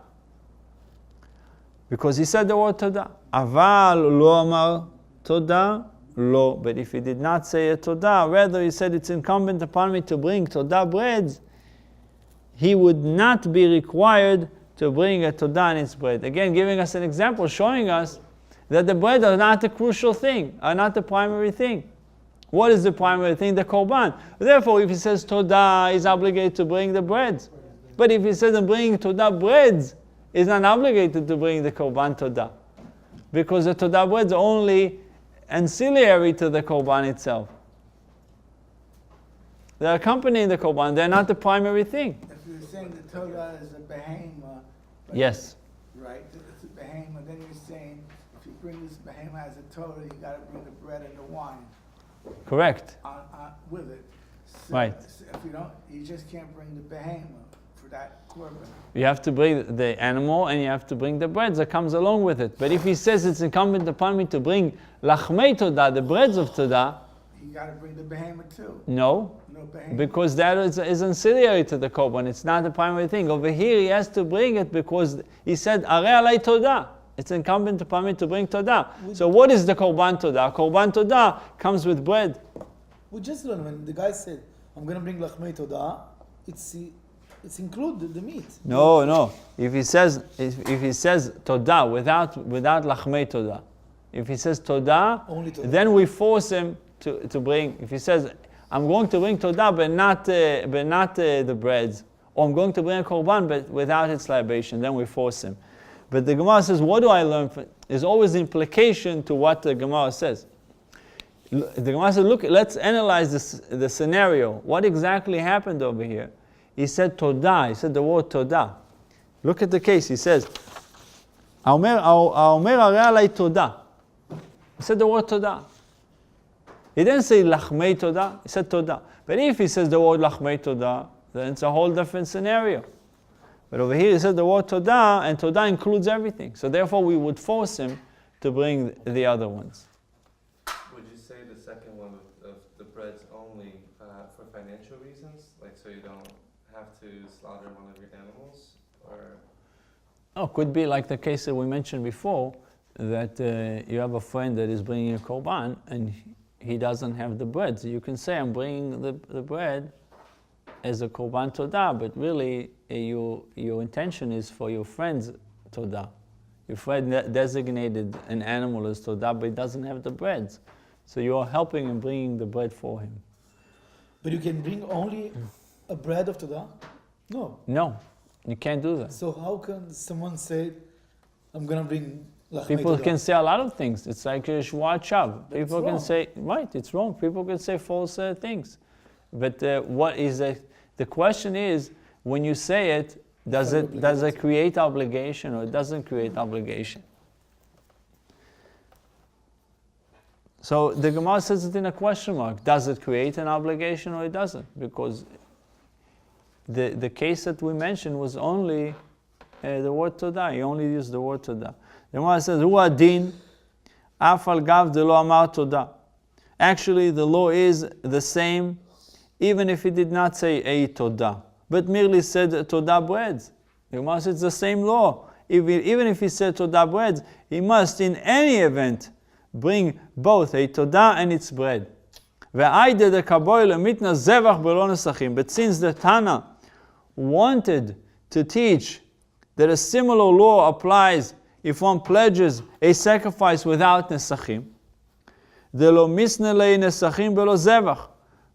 Because he said the word Todah. Aval lo amar Todah lo. But if he did not say a Todah, rather he said it's incumbent upon me to bring Todah bread, he would not be required to bring a Todah and its bread. Again, giving us an example, showing us that the bread are not the crucial thing, are not the primary thing. What is the primary thing? The korban. Therefore, if he says Todah, he's obligated to bring the bread. But if he says I'm bringing Todah bread, he's not obligated to bring the korban Todah. Because the Todah bread is only ancillary to the korban itself. They're accompanying the korban, they're not the primary thing. If you're saying the Todah is a behemoth, Yes. right? It's a behemoth. Then you're saying if you bring this behemoth as a Todah, you got to bring the bread and the wine Correct. with it. So, Right. So if you don't, you just can't bring the behemoth for that korban. You have to bring the animal and you have to bring the bread that comes along with it. But if he says it's incumbent upon me to bring lachmei Todah, the breads of Todah, You got to bring the behemoth too. no, No behemoth. because that is ancillary to the korban. It's not the primary thing. Over here he has to bring it because he said, Harei Alai Todah. It's incumbent upon me to bring Todah. So what is the korban Todah? Korban Todah comes with bread. We just learned when the guy said, I'm going to bring lachmei Todah, it's include the meat. No. If he says Todah without lachmei Todah, if he says Todah, Only Todah. then we force him to bring. If he says I'm going to bring Todah but not the breads, or I'm going to bring a korban but without its libation, then we force him. But the Gemara says, what do I learn from? There's always implication to what the Gemara says. The Gemara says, look, let's analyze the scenario. What exactly happened over here? He said Todah. He said the word Todah. Look at the case. He says, Haomer Harei Alai Todah. He said the word Todah. He didn't say lachmei Todah. He said Todah. But if he says the word lachmei Todah, then it's a whole different scenario. But over here he said the word Todah, and Todah includes everything. So therefore we would force him to bring the other ones. Would you say the second one of the bread's only for financial reasons? Like so you don't have to slaughter one of your animals? Or Oh, could be like the case that we mentioned before, that you have a friend that is bringing a korban and he doesn't have the bread. So you can say, I'm bringing the bread as a korban todah, but really your intention is for your friend's todah. Your friend designated an animal as todah, but he doesn't have the bread. So you are helping him bringing the bread for him. But you can bring only a bread of Todah? No. No, you can't do that. So how can someone say, I'm going to bring lachmei People Todah? can say a lot of things. It's like Shvuat Shav. But it's People can wrong. say, right, it's wrong. People can say false things. But what is the question is, when you say it, does it create obligation or it doesn't create obligation? So the Gemara says it in a question mark. Does it create an obligation or it doesn't? Because the case that we mentioned was only the word todah. He only used the word todah. The Gemara says, Hu adin, af al gav de lo amar todah. Actually, the law is the same, even if he did not say a todah, but merely said todah breads. The Gemara says it's the same law. Even if he said todah breads, he must, in any event, bring both a todah and its bread. But since the Tana wanted to teach that a similar law applies if one pledges a sacrifice without nesachim,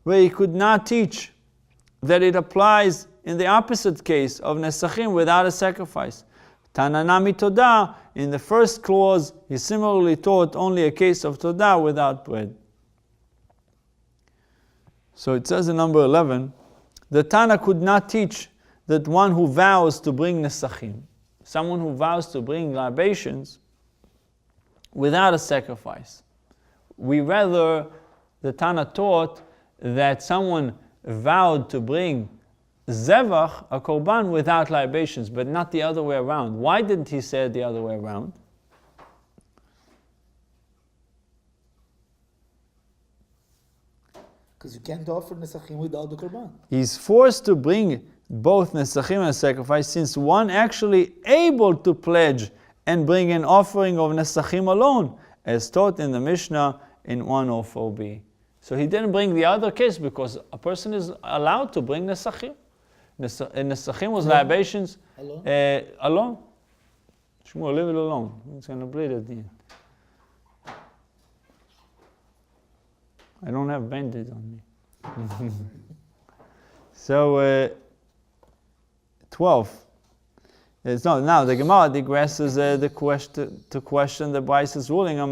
where he could not teach that it applies in the opposite case of nesachim without a sacrifice. Tananami todah, in the first clause, he similarly taught only a case of todah without bread. So it says in number 11, the Tana could not teach that one who vows to bring nesachim, someone who vows to bring libations without a sacrifice. The Tana taught that someone vowed to bring zevach, a korban, without libations, but not the other way around. Why didn't he say it the other way around? Because you can't offer nesachim without the korban. He's forced to bring both nesachim and sacrifice, since one actually able to pledge and bring an offering of nesachim alone, as taught in the Mishnah in 104b. So he didn't bring the other case because a person is allowed to bring nesachim. Nesachim was libations alone. Shmuel, leave it alone. It's going to bleed at the end. I don't have bandage on me. So, 12. Now the Gemara digresses to question the Bryce's ruling on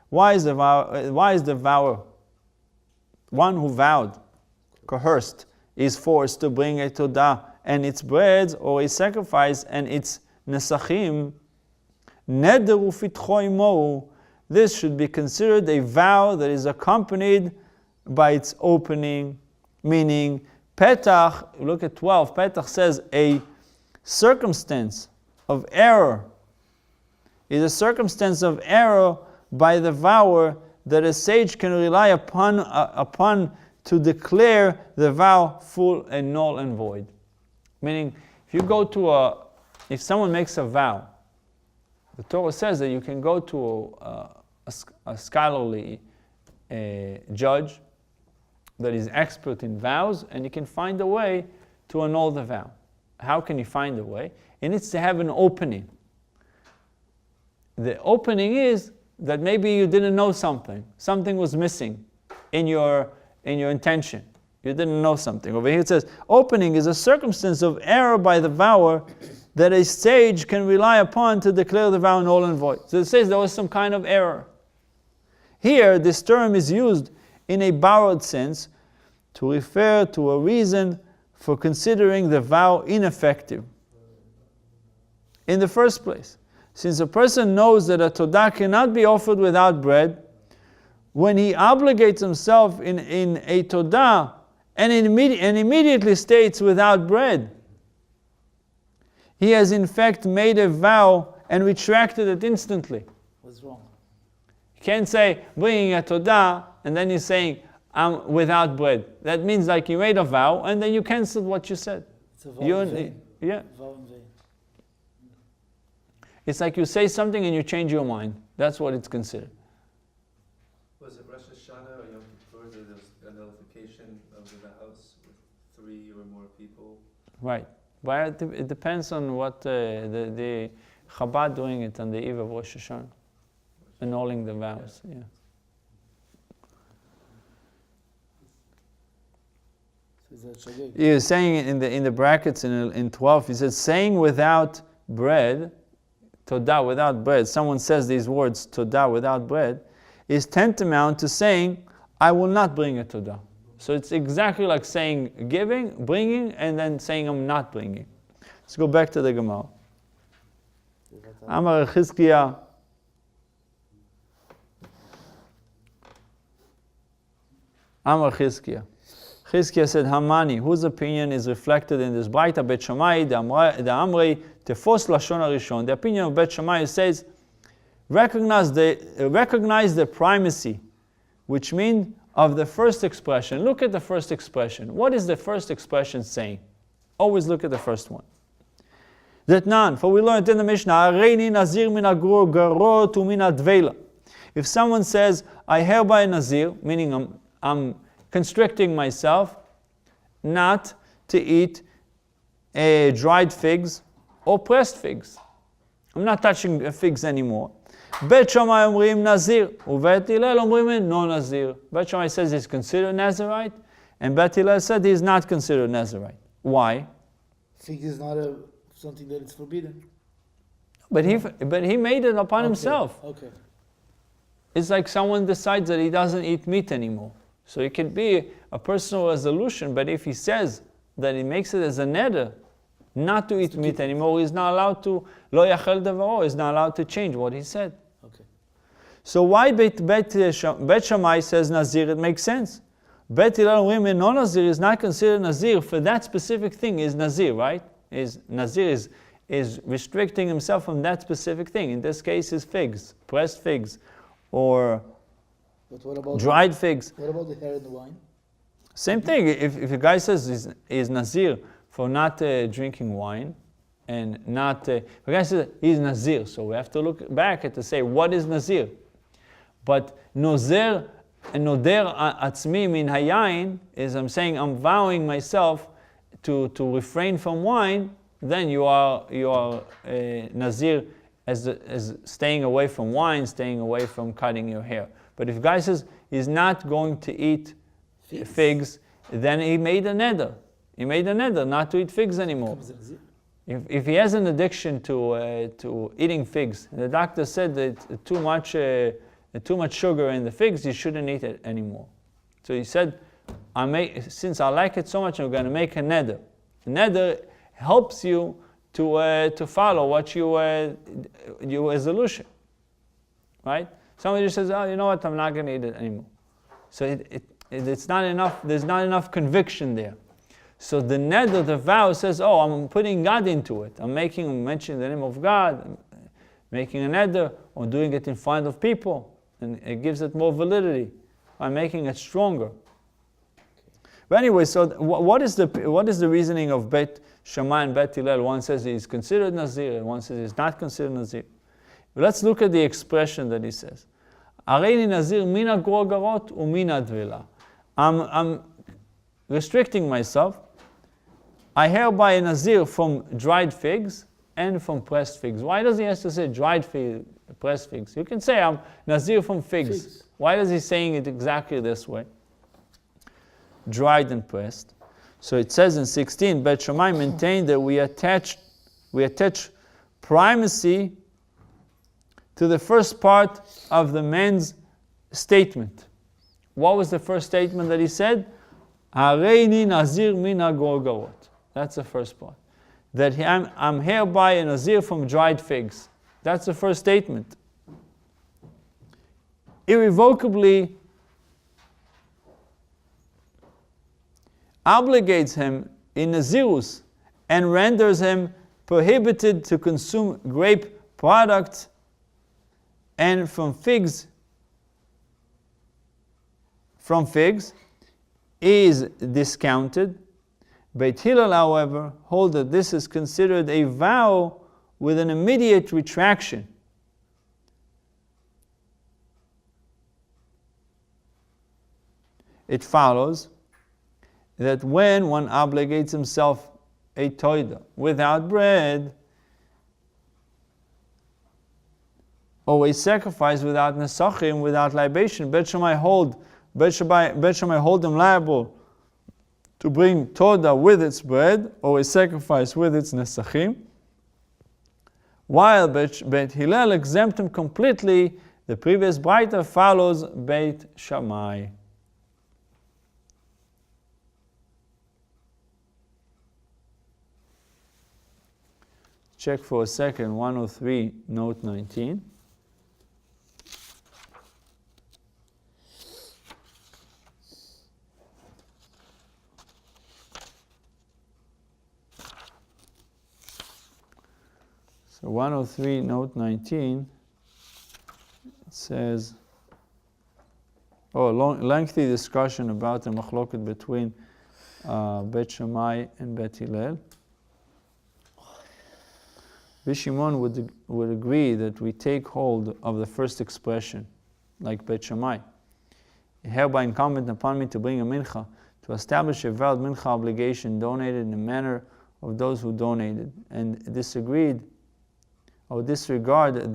why is the vower, one who vowed, coerced, is forced to bring a todah and its breads, or a sacrifice and its nesachim, neder ufitcho imo. This should be considered a vow that is accompanied by its opening, meaning petach. Look at 12. Petach says a circumstance of error is a circumstance of error by the vower that a sage can rely upon to declare the vow full and null and void. Meaning, if someone makes a vow, the Torah says that you can go to a scholarly judge that is expert in vows, and you can find a way to annul the vow. How can you find a way? It needs to have an opening. The opening is that maybe you didn't know something. Something was missing in your intention. You didn't know something. Over here it says, opening is a circumstance of error by the vower that a sage can rely upon to declare the vow null and void. So it says there was some kind of error. Here, this term is used in a borrowed sense to refer to a reason for considering the vow ineffective. In the first place, since a person knows that a todah cannot be offered without bread, when he obligates himself in a todah and immediately states without bread, he has in fact made a vow and retracted it instantly. That's wrong. You can't say, bringing a Todah, and then you're saying, I'm without bread. That means like you made a vow, and then you canceled what you said. It's a vow in vain. Yeah. Vow in vain. It's like you say something and you change your mind. That's what it's considered. Was it Rosh Hashanah or Yom Kippur that there was a nullification of the vows with 3 or more people? Right. But it depends on what the Chabad doing it on the eve of Rosh Hashanah. Annulling the vows, yeah. So is that shageg? He is saying in the brackets in 12, he says, saying without bread, Todah without bread, someone says these words, Todah without bread, is tantamount to saying, I will not bring a Todah. So it's exactly like saying giving, bringing, and then saying I'm not bringing. Let's go back to the Gemara. Amar Chizkiah. Amar Chizkiah. Chizkiah said, Hamani, whose opinion is reflected in this Braita Bet Shammai, the Amrei, Tefos Lashon HaRishon. The opinion of Bet Shammai says, recognize the primacy, which means of the first expression. Look at the first expression. What is the first expression saying? Always look at the first one. That none, for we learned in the Mishnah, Areini Nazir min garot u min advela. If someone says, I hereby Nazir, meaning I'm constricting myself not to eat dried figs or pressed figs. I'm not touching figs anymore. Bet Shammai omrim Nazir, uvet Hillel omrim no Nazir. Bet Shammai says he's considered Nazirite, and Bet Hillel said he's not considered Nazirite. Why? Fig is not something that is forbidden. But he made it upon himself. Okay. It's like someone decides that he doesn't eat meat anymore. So it can be a personal resolution, but if he says that he makes it as a neder, not to eat meat anymore, he's not allowed to, lo yachel devaro, he's not allowed to change what he said. Okay. So why Bet Shammai says Nazir, it makes sense. Bet Hillel women no Nazir is not considered Nazir for that specific thing is Nazir, right? Nazir is restricting himself from that specific thing. In this case is figs, pressed figs, or But what about dried figs. What about the hair and the wine? Same thing. If a guy says he's Nazir for not drinking wine, and not, the guy says he's Nazir, so we have to look back and to say what is Nazir. But Nozer and Noder Atzmi min hayayin is I'm saying I'm vowing myself to refrain from wine. Then you are Nazir as staying away from wine, staying away from cutting your hair. But if a guy says he's not going to eat figs, then he made a neder. He made a neder not to eat figs anymore. If he has an addiction to eating figs, the doctor said that too much sugar in the figs, you shouldn't eat it anymore. So he said, since I like it so much, I'm going to make a neder. A neder helps you to follow what your resolution, right? Somebody just says, oh, you know what, I'm not going to eat it anymore. So it's not enough, there's not enough conviction there. So the neder, the vow says, oh, I'm putting God into it. I'm mentioning the name of God, I'm making a neder, or doing it in front of people, and it gives it more validity. I'm making it stronger. But anyway, so what is the reasoning of Bet Shammai and Bet Hillel? One says he's considered Nazir, and one says he's not considered Nazir. Let's look at the expression that he says. Areini Nazir mina grogarot u mina dvela. I'm restricting myself. I hereby a Nazir from dried figs and from pressed figs. Why does he have to say dried figs, pressed figs? You can say I'm Nazir from figs. Why does he saying it exactly this way? Dried and pressed. So it says in 16, Bet Shammai maintained that we attach primacy to the first part of the man's statement. What was the first statement that he said? Hareini Nazir mina gorgarot. That's the first part. That I'm hereby a Nazir from dried figs. That's the first statement. Irrevocably obligates him in Nazirus and renders him prohibited to consume grape products and from figs is discounted. Beit Hillel, however, hold that this is considered a vow with an immediate retraction. It follows that when one obligates himself a toida without bread, or a sacrifice without nesachim, without libation, Bet Shammai hold them liable to bring toda with its bread, or a sacrifice with its nesachim, while Beit Hillel exempt him completely. The previous Braita follows Beit Shammai. Check for a second, 103, note 19. So 103, note 19, it says, lengthy discussion about the machloket between Beit Shammai and Beit Hillel. Shimon would agree that we take hold of the first expression, like Beit Shammai. Hereby incumbent upon me to bring a mincha, to establish a valid mincha obligation donated in the manner of those who donated, and disregard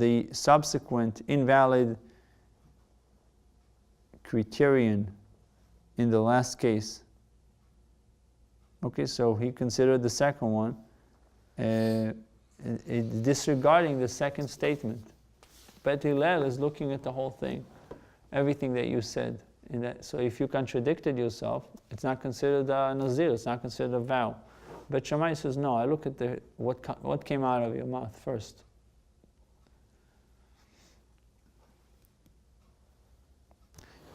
the subsequent invalid criterion in the last case. Okay, so he considered the second one disregarding the second statement. Beit Hillel is looking at the whole thing, everything that you said. So if you contradicted yourself, it's not considered a nazir, it's not considered a vow. But Shammai says, no, I look at what came out of your mouth first.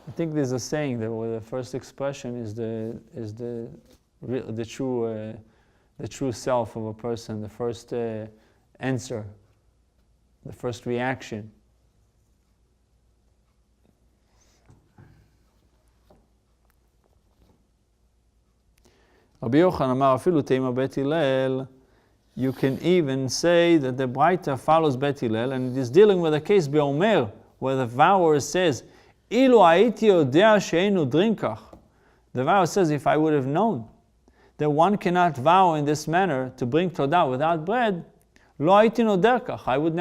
I think there's a saying that where the first expression is the true self of a person, the first answer, the first reaction. Rabbi Yochanan Amar afilu teima Beit Hillel. You can even say that the Braita follows Beit Hillel, and it is dealing with a case be'omer, where the vower says, Ilu ha'iti yodea she'einu drinkach. The vower says, if I would have known that one cannot vow in this manner to bring todah without bread, lo ha'iti noder kach, I would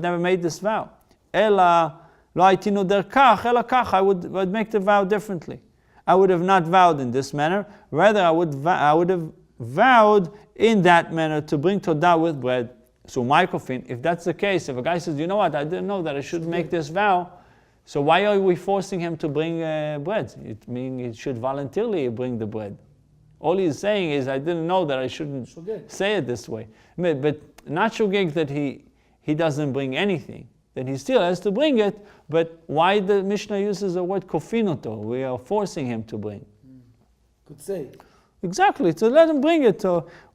never make this vow. Ela lo ha'iti noder kach, ela kach, I would make the vow differently. I would have not vowed in this manner. Rather, I would have vowed in that manner to bring todah with bread. So, microfin, if that's the case, if a guy says, you know what, I didn't know that I should make this vow, so why are we forcing him to bring bread? It means he should voluntarily bring the bread. All he's saying is, I didn't know that I shouldn't say it this way. But not shogeg that he doesn't bring anything, that he still has to bring it, but why the Mishnah uses the word kofinoto? We are forcing him to bring. Could say. Exactly, so let him bring it.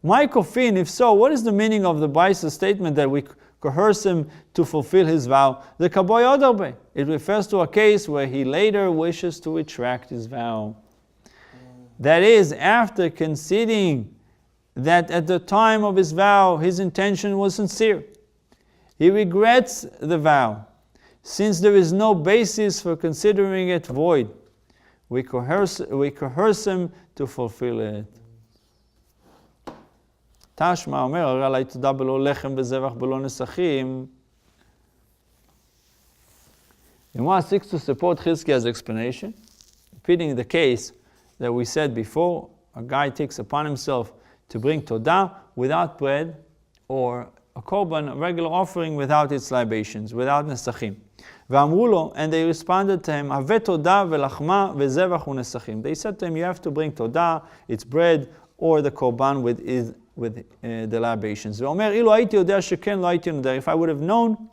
My kofin, if so, what is the meaning of the Brisa statement that we coerce him to fulfill his vow? The kaboy odarbe. It refers to a case where he later wishes to retract his vow. That is, after conceding that at the time of his vow his intention was sincere. He regrets the vow. Since there is no basis for considering it void, we coerce him to fulfill it. Tashma omer, הרי עלי תודה בלא לחם וזבח בלא נסכים. The Gemara seeks to support Chizkiah's explanation, repeating the case that we said before. A guy takes upon himself to bring todah without bread, or a korban, a regular offering without its libations, without nesachim. ואמרו לו, and they responded to him, have todah velachma vezevach unesachim. They said to him, you have to bring todah, its bread, or the korban with the libations. ואומר, אילו הייתי יודע שכן, לא הייתי נודר. If I would have known,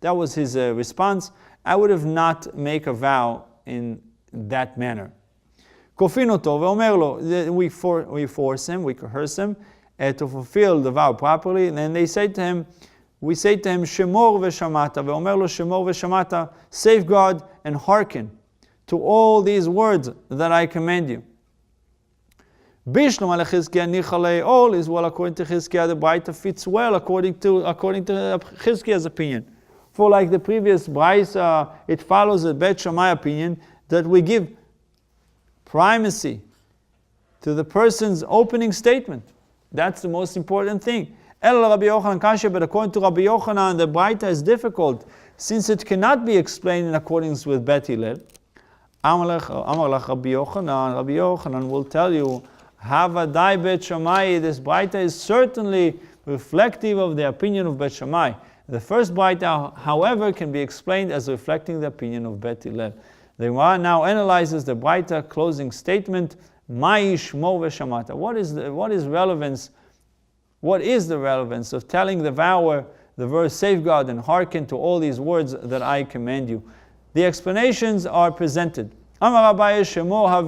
that was his response, I would have not make a vow in that manner. כופין אותו, ואומר לו, we force him, we coerce him, to fulfill the vow properly, and then they say to him, we say to him, Shemor v'shamata, ve'omer lo Shemor v'shamata, safeguard and hearken to all these words that I command you. Bishlom al Chizkiah nichalei, all is well according to Chizkiah, the Braita fits well according to Chizkiah's opinion. For like the previous Braita, it follows the Bet Shammai opinion that we give primacy to the person's opening statement. That's the most important thing. El Rabbi Yochanan Kasha, but according to Rabbi Yochanan, the Braita is difficult since it cannot be explained in accordance with Bet Hillel. Amar lach Rabbi Yochanan will tell you, Havadai Bet Shammai, this Braita is certainly reflective of the opinion of Bet Shammai. The first Braita, however, can be explained as reflecting the opinion of Bet Hillel. The Gemara now analyzes the Braita closing statement, Ma'ish Mo Veshamata. What is the relevance of telling the vower, the verse, safeguard and hearken to all these words that I command you? The explanations are presented. Amar Abaye Shemo Have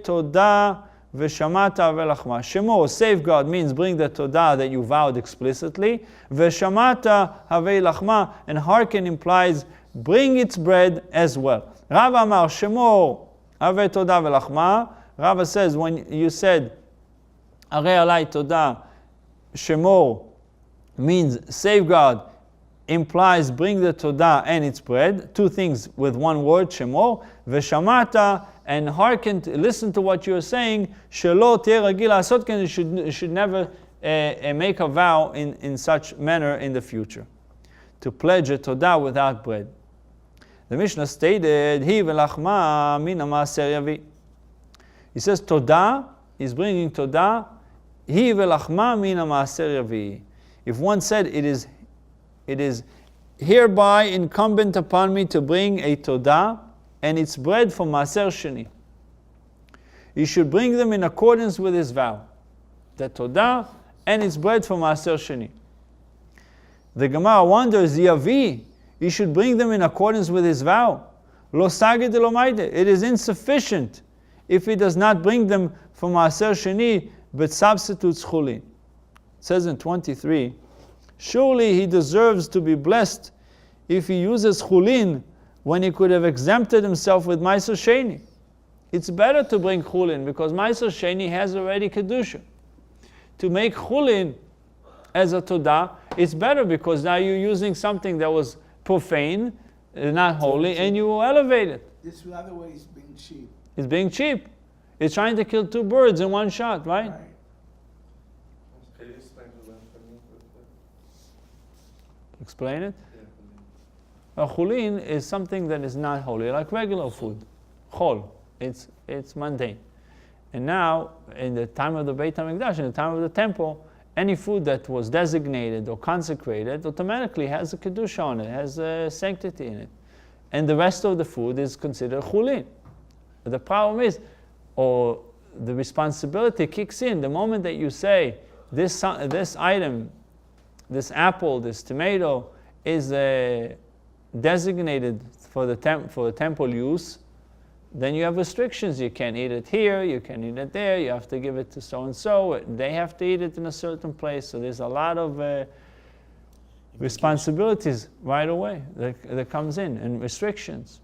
Todah Veshamata Velachma. Shemo, safeguard, means bring the Todah that you vowed explicitly. Veshamata Have Lachma, and hearken implies bring its bread as well. Rava Amar Shemo Have Todah Velachma. Rava says, when you said Are Alai Todah, Shemor means safeguard, implies bring the Todah and its bread. Two things with one word, Shemor. Veshamata, and hearken, listen to what you're saying. Shelo teh ragil asot ken, you should never make a vow in such manner in the future, to pledge a Todah without bread. The Mishnah stated, Hi velachma min maaser yavi. He says Todah, he's bringing Todah. Hi velachma min maaser yavi. If one said it is hereby incumbent upon me to bring a Todah and its bread from Maaser Sheni, he should bring them in accordance with his vow. The Todah and its bread from Maaser Sheni. The Gemara wonders, Yavi, he should bring them in accordance with his vow. Lo sagid lo maide. It is insufficient if he does not bring them from Maaser Sheni, but substitutes chulin. It says in 23, surely he deserves to be blessed if he uses chulin when he could have exempted himself with Maaser Sheni. It's better to bring chulin because Maaser Sheni has already kedusha. To make chulin as a todah, it's better because now you're using something that was profane, not holy, and you will elevate it. This other way is being cheap. It's being cheap. It's trying to kill two birds in one shot, right? Can you explain the lamp for me? Explain it. A chulin is something that is not holy, like regular food. Chol, it's mundane. And now, in the time of the Beit HaMikdash, in the time of the temple, any food that was designated or consecrated automatically has a kedusha on it, has a sanctity in it. And the rest of the food is considered chulin. The problem is, or the responsibility kicks in the moment that you say, this item, this apple, this tomato, is designated for the temple use, then you have restrictions. You can't eat it here, you can't eat it there, you have to give it to so-and-so, they have to eat it in a certain place. So there's a lot of responsibilities right away that comes in, and restrictions.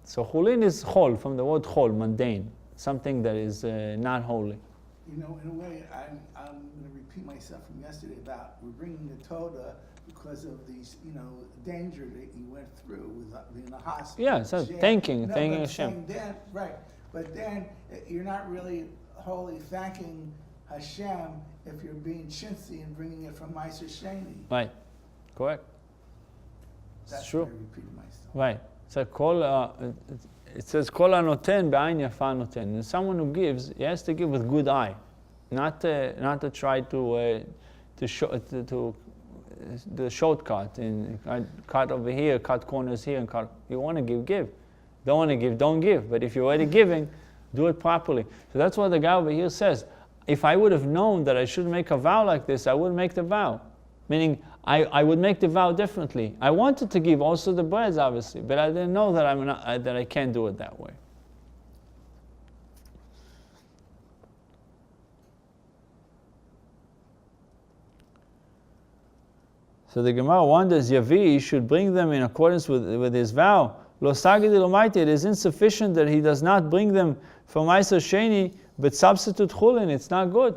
So chulin is chol, from the word chol, mundane, something that is not holy. You know, in a way, I'm going to repeat myself from yesterday about we're bringing the Torah because of these, danger that you went through with being a hospital. Yeah, so thanking Hashem. Then, right, but then you're not really wholly thanking Hashem if you're being chintzy and bringing it from Maaser Sheni. Right, correct. That's It's true. why I repeated myself. Right. So it says kol anoten be'ayin yafa noten. And someone who gives, he has to give with good eye, not to try to the shortcut and cut over here, cut corners here, and cut. You want to give. Don't want to give, don't give. But if you're already giving, do it properly. So that's what the guy over here says. If I would have known that I should make a vow like this, I wouldn't make the vow. Meaning, I would make the vow differently. I wanted to give also the breads, obviously, but I didn't know that that I can't do it that way. So the Gemara wonders, Yavi should bring them in accordance with his vow. Lo sagidi lo maiti, it is insufficient that he does not bring them from Ma'aser Sheni, but substitute chulin, it's not good.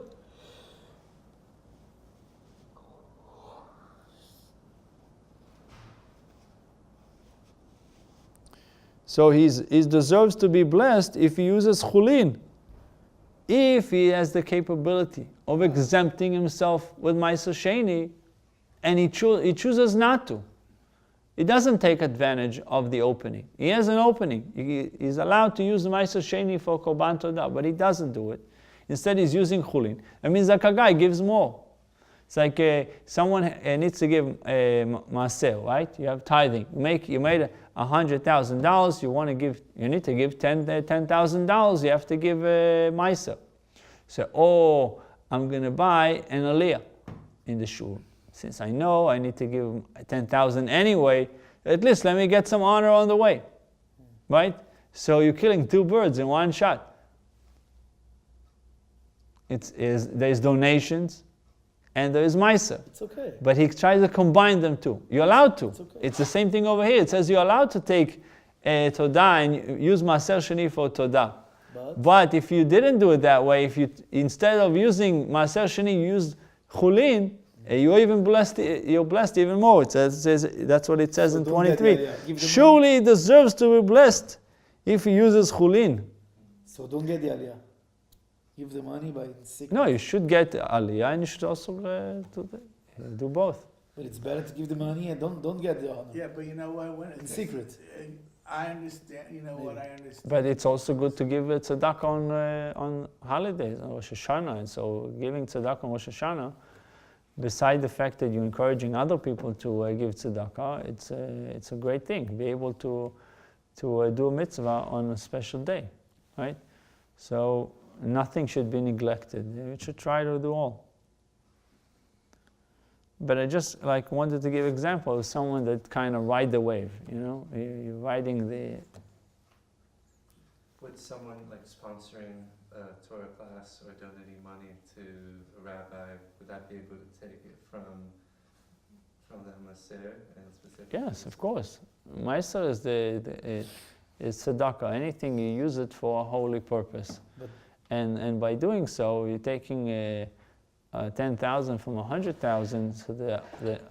So he deserves to be blessed if he uses chulin, if he has the capability of exempting himself with Ma'aser Sheni, and he chooses not to. He doesn't take advantage of the opening. He has an opening. He's allowed to use the Ma'aser Sheni for Korban Todah, but he doesn't do it. Instead, he's using chulin. That means that a guy gives more. It's like someone needs to give maaser, right? You have tithing. You made $100,000. You need to give $10,000. You have to give maaser. So, I'm going to buy an aliyah in the shul. Since I know I need to give 10,000 anyway, at least let me get some honor on the way, right? So you're killing two birds in one shot. There's donations, and there is maaser. It's okay. But he tries to combine them too. You're allowed to. It's okay. It's the same thing over here. It says you're allowed to take Todah and use Maaser Sheni for Todah. But if you didn't do it that way, if you instead of using Maaser Sheni, you used Chulin, you're blessed even more. It says that's what it says in 23. Surely he deserves to be blessed if he uses Chulin. So don't get the aliyah. Give the money by secret. No, you should get aliyah and you should also do both. But it's better to give the money and don't get the honor. Yeah, but you know what? When In secret. I understand. You know what? I understand. But it's also good to give tzedakah on holidays, on Rosh Hashanah. And so giving tzedakah on Rosh Hashanah, beside the fact that you're encouraging other people to give tzedakah, it's a great thing. Be able to do a mitzvah on a special day, right? So nothing should be neglected. You should try to do all. But I just wanted to give example of someone that kind of ride the wave. You're riding the. Would someone sponsoring a Torah class or donating money to a rabbi, would that be able to take it from the Maser and specifically? Yes, of course. Maaser is tzedakah. Anything you use it for a holy purpose. And by doing so, you're taking 10,000 from 100,000. So the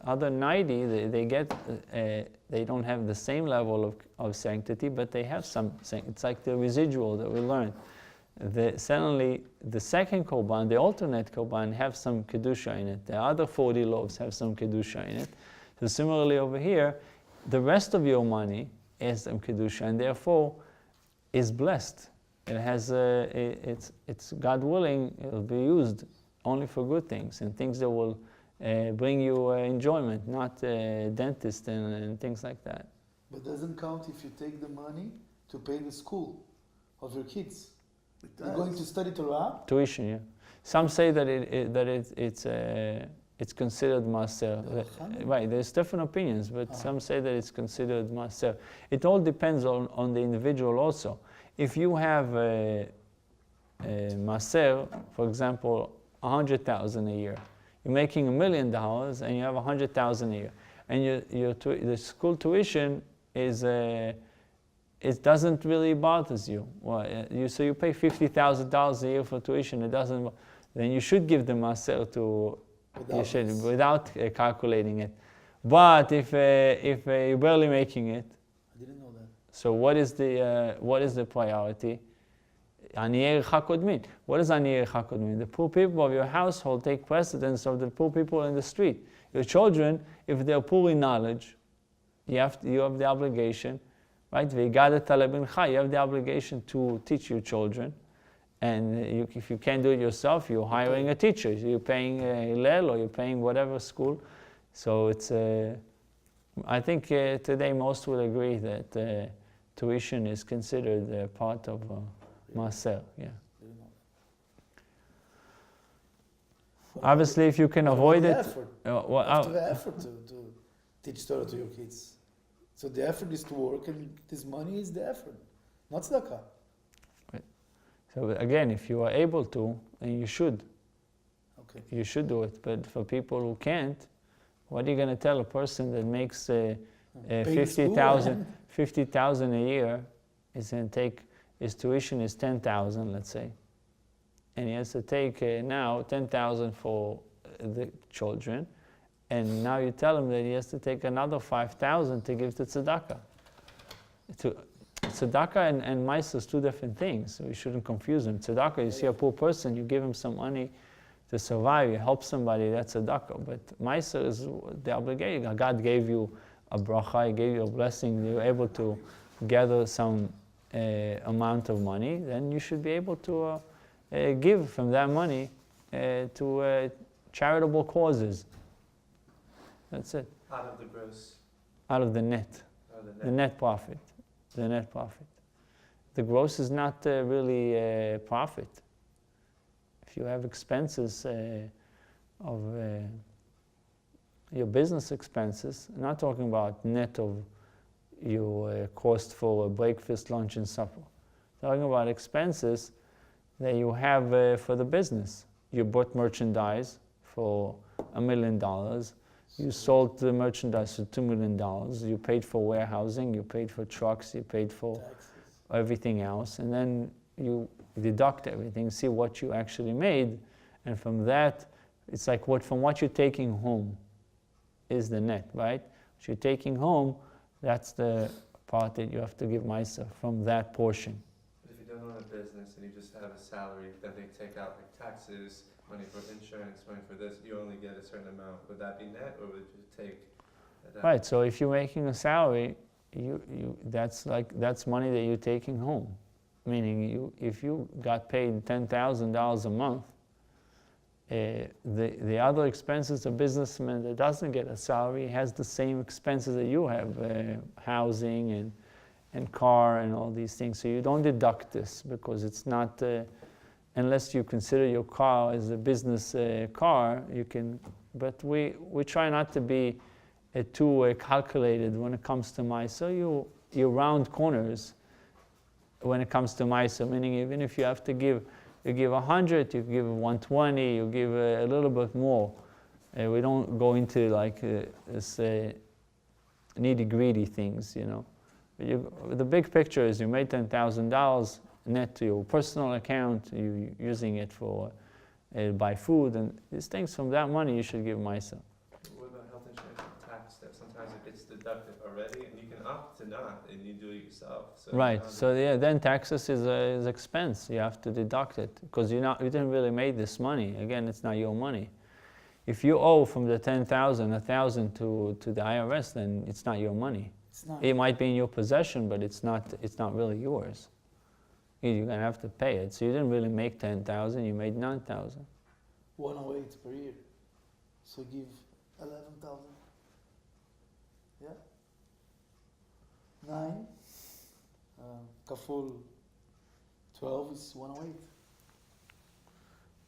other 90, they don't have the same level of sanctity, but they have some. It's like the residual that we learned. Suddenly, the second korban, the alternate korban, have some kedusha in it. The other 40 loaves have some kedusha in it. So similarly over here, the rest of your money has some kedusha, and therefore is blessed. It has it's God willing, it'll be used only for good things and things that will bring you enjoyment, not dentist and things like that. But doesn't count if you take the money to pay the school of your kids. You're going to study Torah? Tuition, yeah. Some say that it's considered maaser. Right, there's different opinions, but some say that it's considered maaser. It all depends on the individual also. If you have a maaser, for example, 100,000 a year, you're making $1 million and you have 100,000 a year, and the school tuition is it doesn't really bothers you. So you pay $50,000 a year for tuition. It doesn't. Then you should give the maaser to without calculating it. But if you're barely making it, I didn't know that. so what is the priority? Aniei Recha Kodmin. What does Aniei Recha Kodmin? The poor people of your household take precedence of the poor people in the street. Your children, if they're poor in knowledge, you have the obligation, right? V'yigadet lebincha. You have the obligation to teach your children, and if you can't do it yourself, you're hiring a teacher. You're paying Hillel or you're paying whatever school. So it's. I think today most will agree that tuition is considered part of maaser. Yeah. Obviously, if you can avoid it, You have to have effort to teach Torah to your kids. So the effort is to work, and this money is the effort, not tzedakah. so again, if you are able to, then you should. Okay. You should do it. But for people who can't, What are you going to tell a person that makes Pay the school, 50,000 a year? Is going to take, his tuition is 10,000, let's say, and he has to take now 10,000 for the children, and now you tell him that he has to take another 5,000 to give to tzedakah. Tzedakah and Maisa is two different things, so we shouldn't confuse them. Tzedakah, you see a poor person, you give him some money to survive, you help somebody, that's tzedakah. But Maisa is the obligation. God gave you a bracha, He gave you a blessing, you were able to gather some amount of money, then you should be able to give from that money to charitable causes. That's it. Out of the gross. Out of the net. The net profit. The net profit. The gross is not really profit. If you have expenses of your business expenses, I'm not talking about net of your cost for breakfast, lunch, and supper. Talking about expenses that you have for the business. You bought merchandise for $1 million. You sold the merchandise for $2 million. You paid for warehousing, you paid for trucks, you paid for Taxes. everything else. And then you deduct everything, see what you actually made. And from that, it's like from what you're taking home is the net, right? What you're taking home, that's the part that you have to give Maisa from that portion. But if you don't own a business and you just have a salary, then they take out like taxes, money for insurance, money for this, you only get a certain amount. Would that be net, or would you take that? Right, so if you're making a salary, that's money that you're taking home. Meaning if you got paid $10,000 a month, the other expenses, a businessman that doesn't get a salary has the same expenses that you have, housing and car and all these things. So you don't deduct this because it's not, unless you consider your car as a business car, you can, but we try not to be too calculated when it comes to Maisa. You round corners when it comes to Maisa, meaning even if you have to give, you give 100, you give 120, you give a little bit more. We don't go into like this nitty-gritty things, you know. But the big picture is you made $10,000 net to your personal account, you using it for buy food, and these things, from that money you should give Maisa. What about health insurance and tax? That sometimes it gets deducted already, and you can opt to not, and you do it yourself. So Right. So yeah, then taxes is expense. You have to deduct it because you didn't really make this money. Again, it's not your money. If you owe from the 10,000, 1,000 to the IRS, then it's not your money. It's not. It might be in your possession, but it's not really yours. You're gonna have to pay it. So you didn't really make 10,000. You made 9,000. 108 per year. So give 11,000. Yeah. 9. Kaful 12 is 108.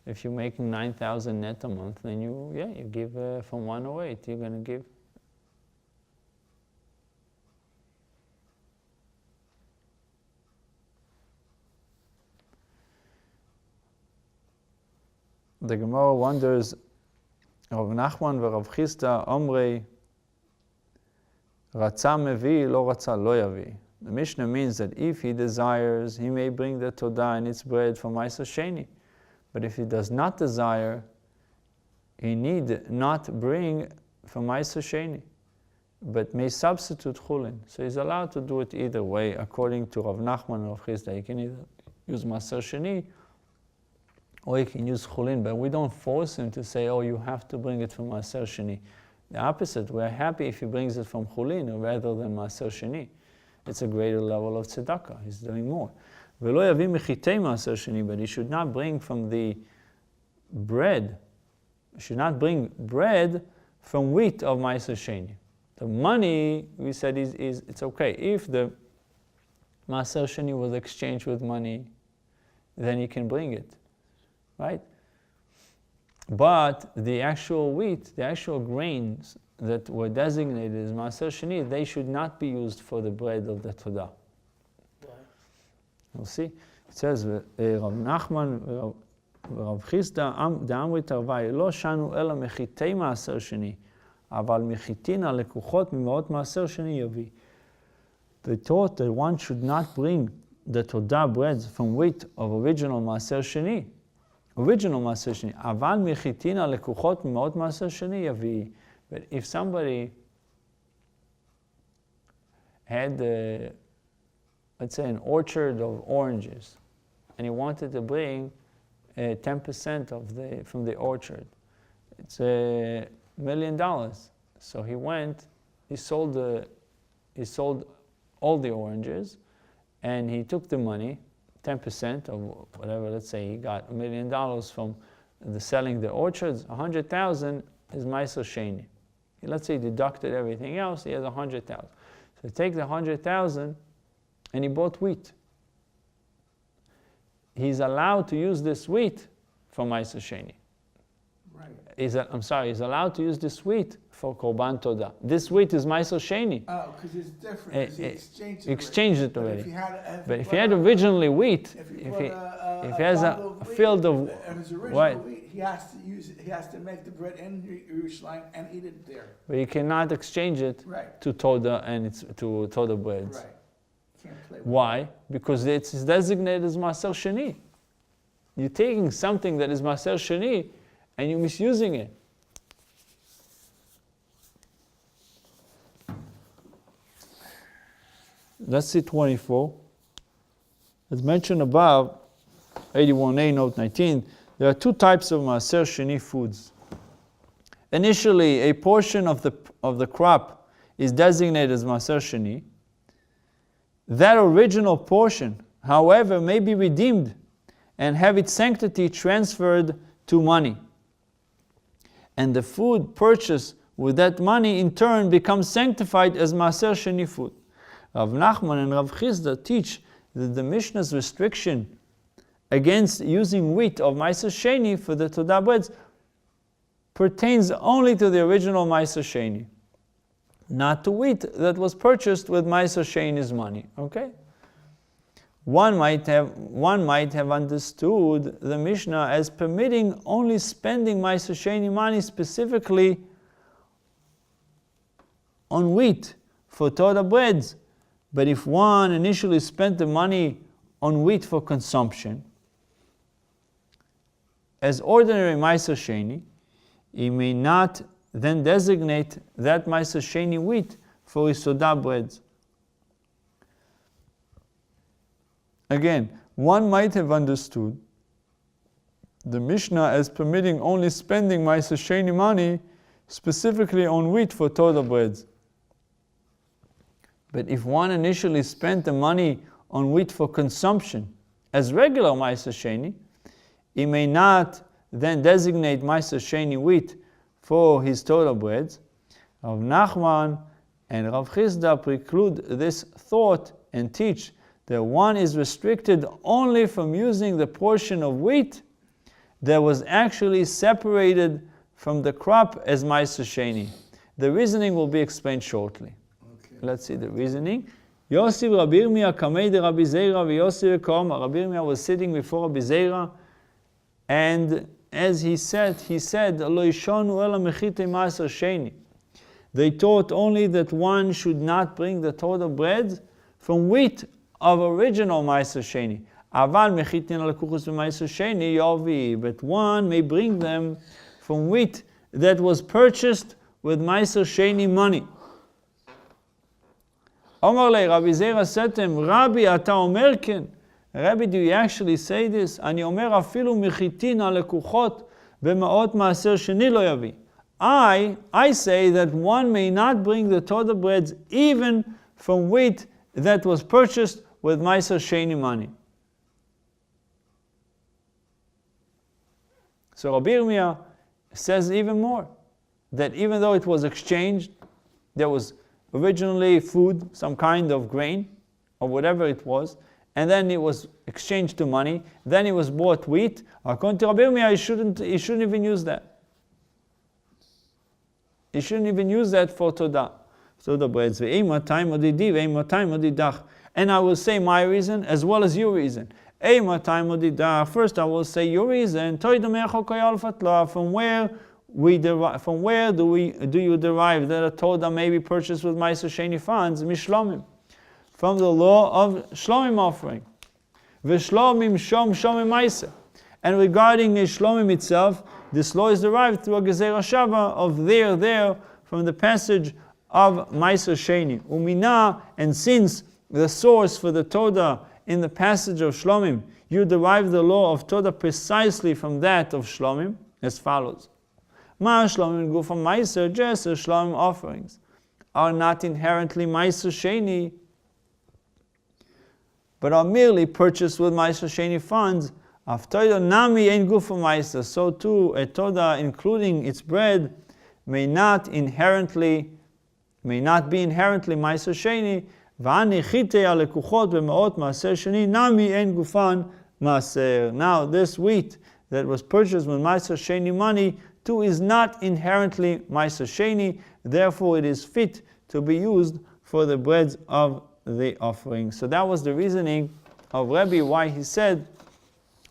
If you're making 9,000 net a month, then you give from 108. You're gonna give. The Gemara wonders, Rav Nachman v'Rav Chisda Omrei Ratza mevi, lo ratza lo yavi. The Mishnah means that if he desires, he may bring the Todah and its bread from Ma'aser Sheni. But if he does not desire, he need not bring from Ma'aser Sheni, but may substitute Chulin. So he's allowed to do it either way, according to Rav Nachman and Rav Chisda. He can either use Ma'aser Sheni, or he can use Chulin, but we don't force him to say, oh, you have to bring it from Ma'aser Sheni. The opposite, we're happy if he brings it from Chulin rather than Ma'aser Sheni. It's a greater level of tzedakah, he's doing more. V'lo yavi mechitei Ma'aser Sheni, but he should not bring from the bread, he should not bring bread from wheat of Ma'aser Sheni. The money, we said, is it's okay. If the Ma'aser Sheni was exchanged with money, then he can bring it. Right? But the actual wheat, the actual grains that were designated as Ma'aser Sheni, they should not be used for the bread of the Todah. Why? We'll see. It says, Rav Nachman, Rav Chisda, Da'amri Tarvai, Lo shanu ela mechitei Ma'aser Sheni, אבל מחיתין לקוחות ממעות מעשר שני יביא. They taught that one should not bring the Todah breads from wheat of original מעשר שני. Original מעשר שני. אבל מחיתין לקוחות ממעות מעשר שני יביא. But if somebody had, let's say, an orchard of oranges, and he wanted to bring 10% from the orchard, it's $1 million. So he went, he sold all the oranges, and he took the money, 10% of whatever. Let's say he got $1 million from selling the orchards. 100,000 is Ma'aser Sheni. Let's say he deducted everything else, he has 100,000. So take the 100,000 and he bought wheat. He's allowed to use this wheat for Ma'aser Sheni. Right. He's allowed to use this wheat for Korban Todah. This wheat is Ma'aser Sheni. Oh, because it's different. 'cause he Exchanged it But already. if he had originally wheat, if if he has a wheat, field of and his original what? wheat, he has to use it. He has to make the bread in Yerushalayim and eat it there. But you cannot exchange it Right. to Todah and to Todah breads. Right. Can't play with Why? Because it's designated as Maser Sheni. You're taking something that is Maser Sheni and you're misusing it. Let's see 24. As mentioned above, 81a, note 19, there are two types of Maser Sheni foods. Initially, a portion of the crop is designated as Maser Sheni. That original portion, however, may be redeemed and have its sanctity transferred to money. And the food purchased with that money in turn becomes sanctified as Maser Sheni food. Rav Nachman and Rav Chisda teach that the Mishnah's restriction against using wheat of Maser Sheni for the Todah breads pertains only to the original Maser Sheni, not to wheat that was purchased with Maser Sheni's money. Okay? One might have understood the Mishnah as permitting only spending Maser Sheni money specifically on wheat for Todah breads. But if one initially spent the money on wheat for consumption, as ordinary Maser Sheni, he may not then designate that Maser Sheni wheat for his Todah breads. Again, one might have understood the Mishnah as permitting only spending Maser Sheni money specifically on wheat for Todah breads. But if one initially spent the money on wheat for consumption as regular Maser Sheni, he may not then designate Maser Sheni wheat for his Todah breads. Rav Nachman and Rav Chisda preclude this thought and teach that one is restricted only from using the portion of wheat that was actually separated from the crop as Maser Sheni. The reasoning will be explained shortly. Let's see the reasoning. Yossi Rabbi Yirmiyah kamei de Rabbi Zeira v'Yossi v'kom. Rabbi Yirmiyah was sitting before Rabbi Zeira, and as he said, Lo yishonu ela mechitei Maser Sheni. They taught only that one should not bring the Todah bread from wheat of original Maser Sheni. Aval mechitin alekuchos v'Maser Sheni yovi. But one may bring them from wheat that was purchased with Maser Sheni money. Omar le, Rabbi Zeira said to him, Rabbi, ata omer ken. Rabbi, do you actually say this? Ani omer afilu mechitin alekuchot b'maot Maser Sheni lo yavi. I say that one may not bring the Todah breads even from wheat that was purchased with Maser Sheni money. So Rabbi Yirmiyah says even more, that even though it was exchanged, there was originally food, some kind of grain, or whatever it was, and then it was exchanged to money, then it was bought wheat. According to Rabbi Yirmiyah, he shouldn't even use that. He shouldn't even use that for Todah breads. And I will say my reason as well as your reason. First I will say your reason, from where from where do you derive that a Toda may be purchased with Ma'aser Sheni funds? Mishlomim. From the law of Shlomim offering. V'shlomim shom shomim Ma'aser. And regarding Shlomim itself, this law is derived through a Gezerah Shava of there, from the passage of Ma'aser Sheni. Umina, and since the source for the Toda in the passage of Shlomim, you derive the law of Toda precisely from that of Shlomim, as follows. Ma Shlomim go from Ma'aser, just as Shlomim offerings are not inherently Ma'aser Sheni, but are merely purchased with Ma'aser Sheni funds. After nami ein gufo Ma'aser, so too a Toda, including its bread, may not be inherently Ma'aser Sheni. V'ani chitei alekuchot b'me'ot Ma'aser Sheni nami ein gufan Ma'aser. Now this wheat that was purchased with Ma'aser Sheni money too is not inherently Ma'aser Sheni, therefore it is fit to be used for the breads of the offering. So that was the reasoning of Rabbi, why he said,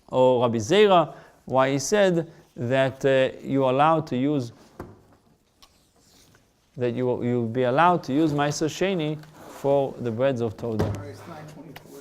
or Rabbi Zera, why he said that you'll be allowed to use Ma'aser Sheni for the breads of Toda. It's 9:24.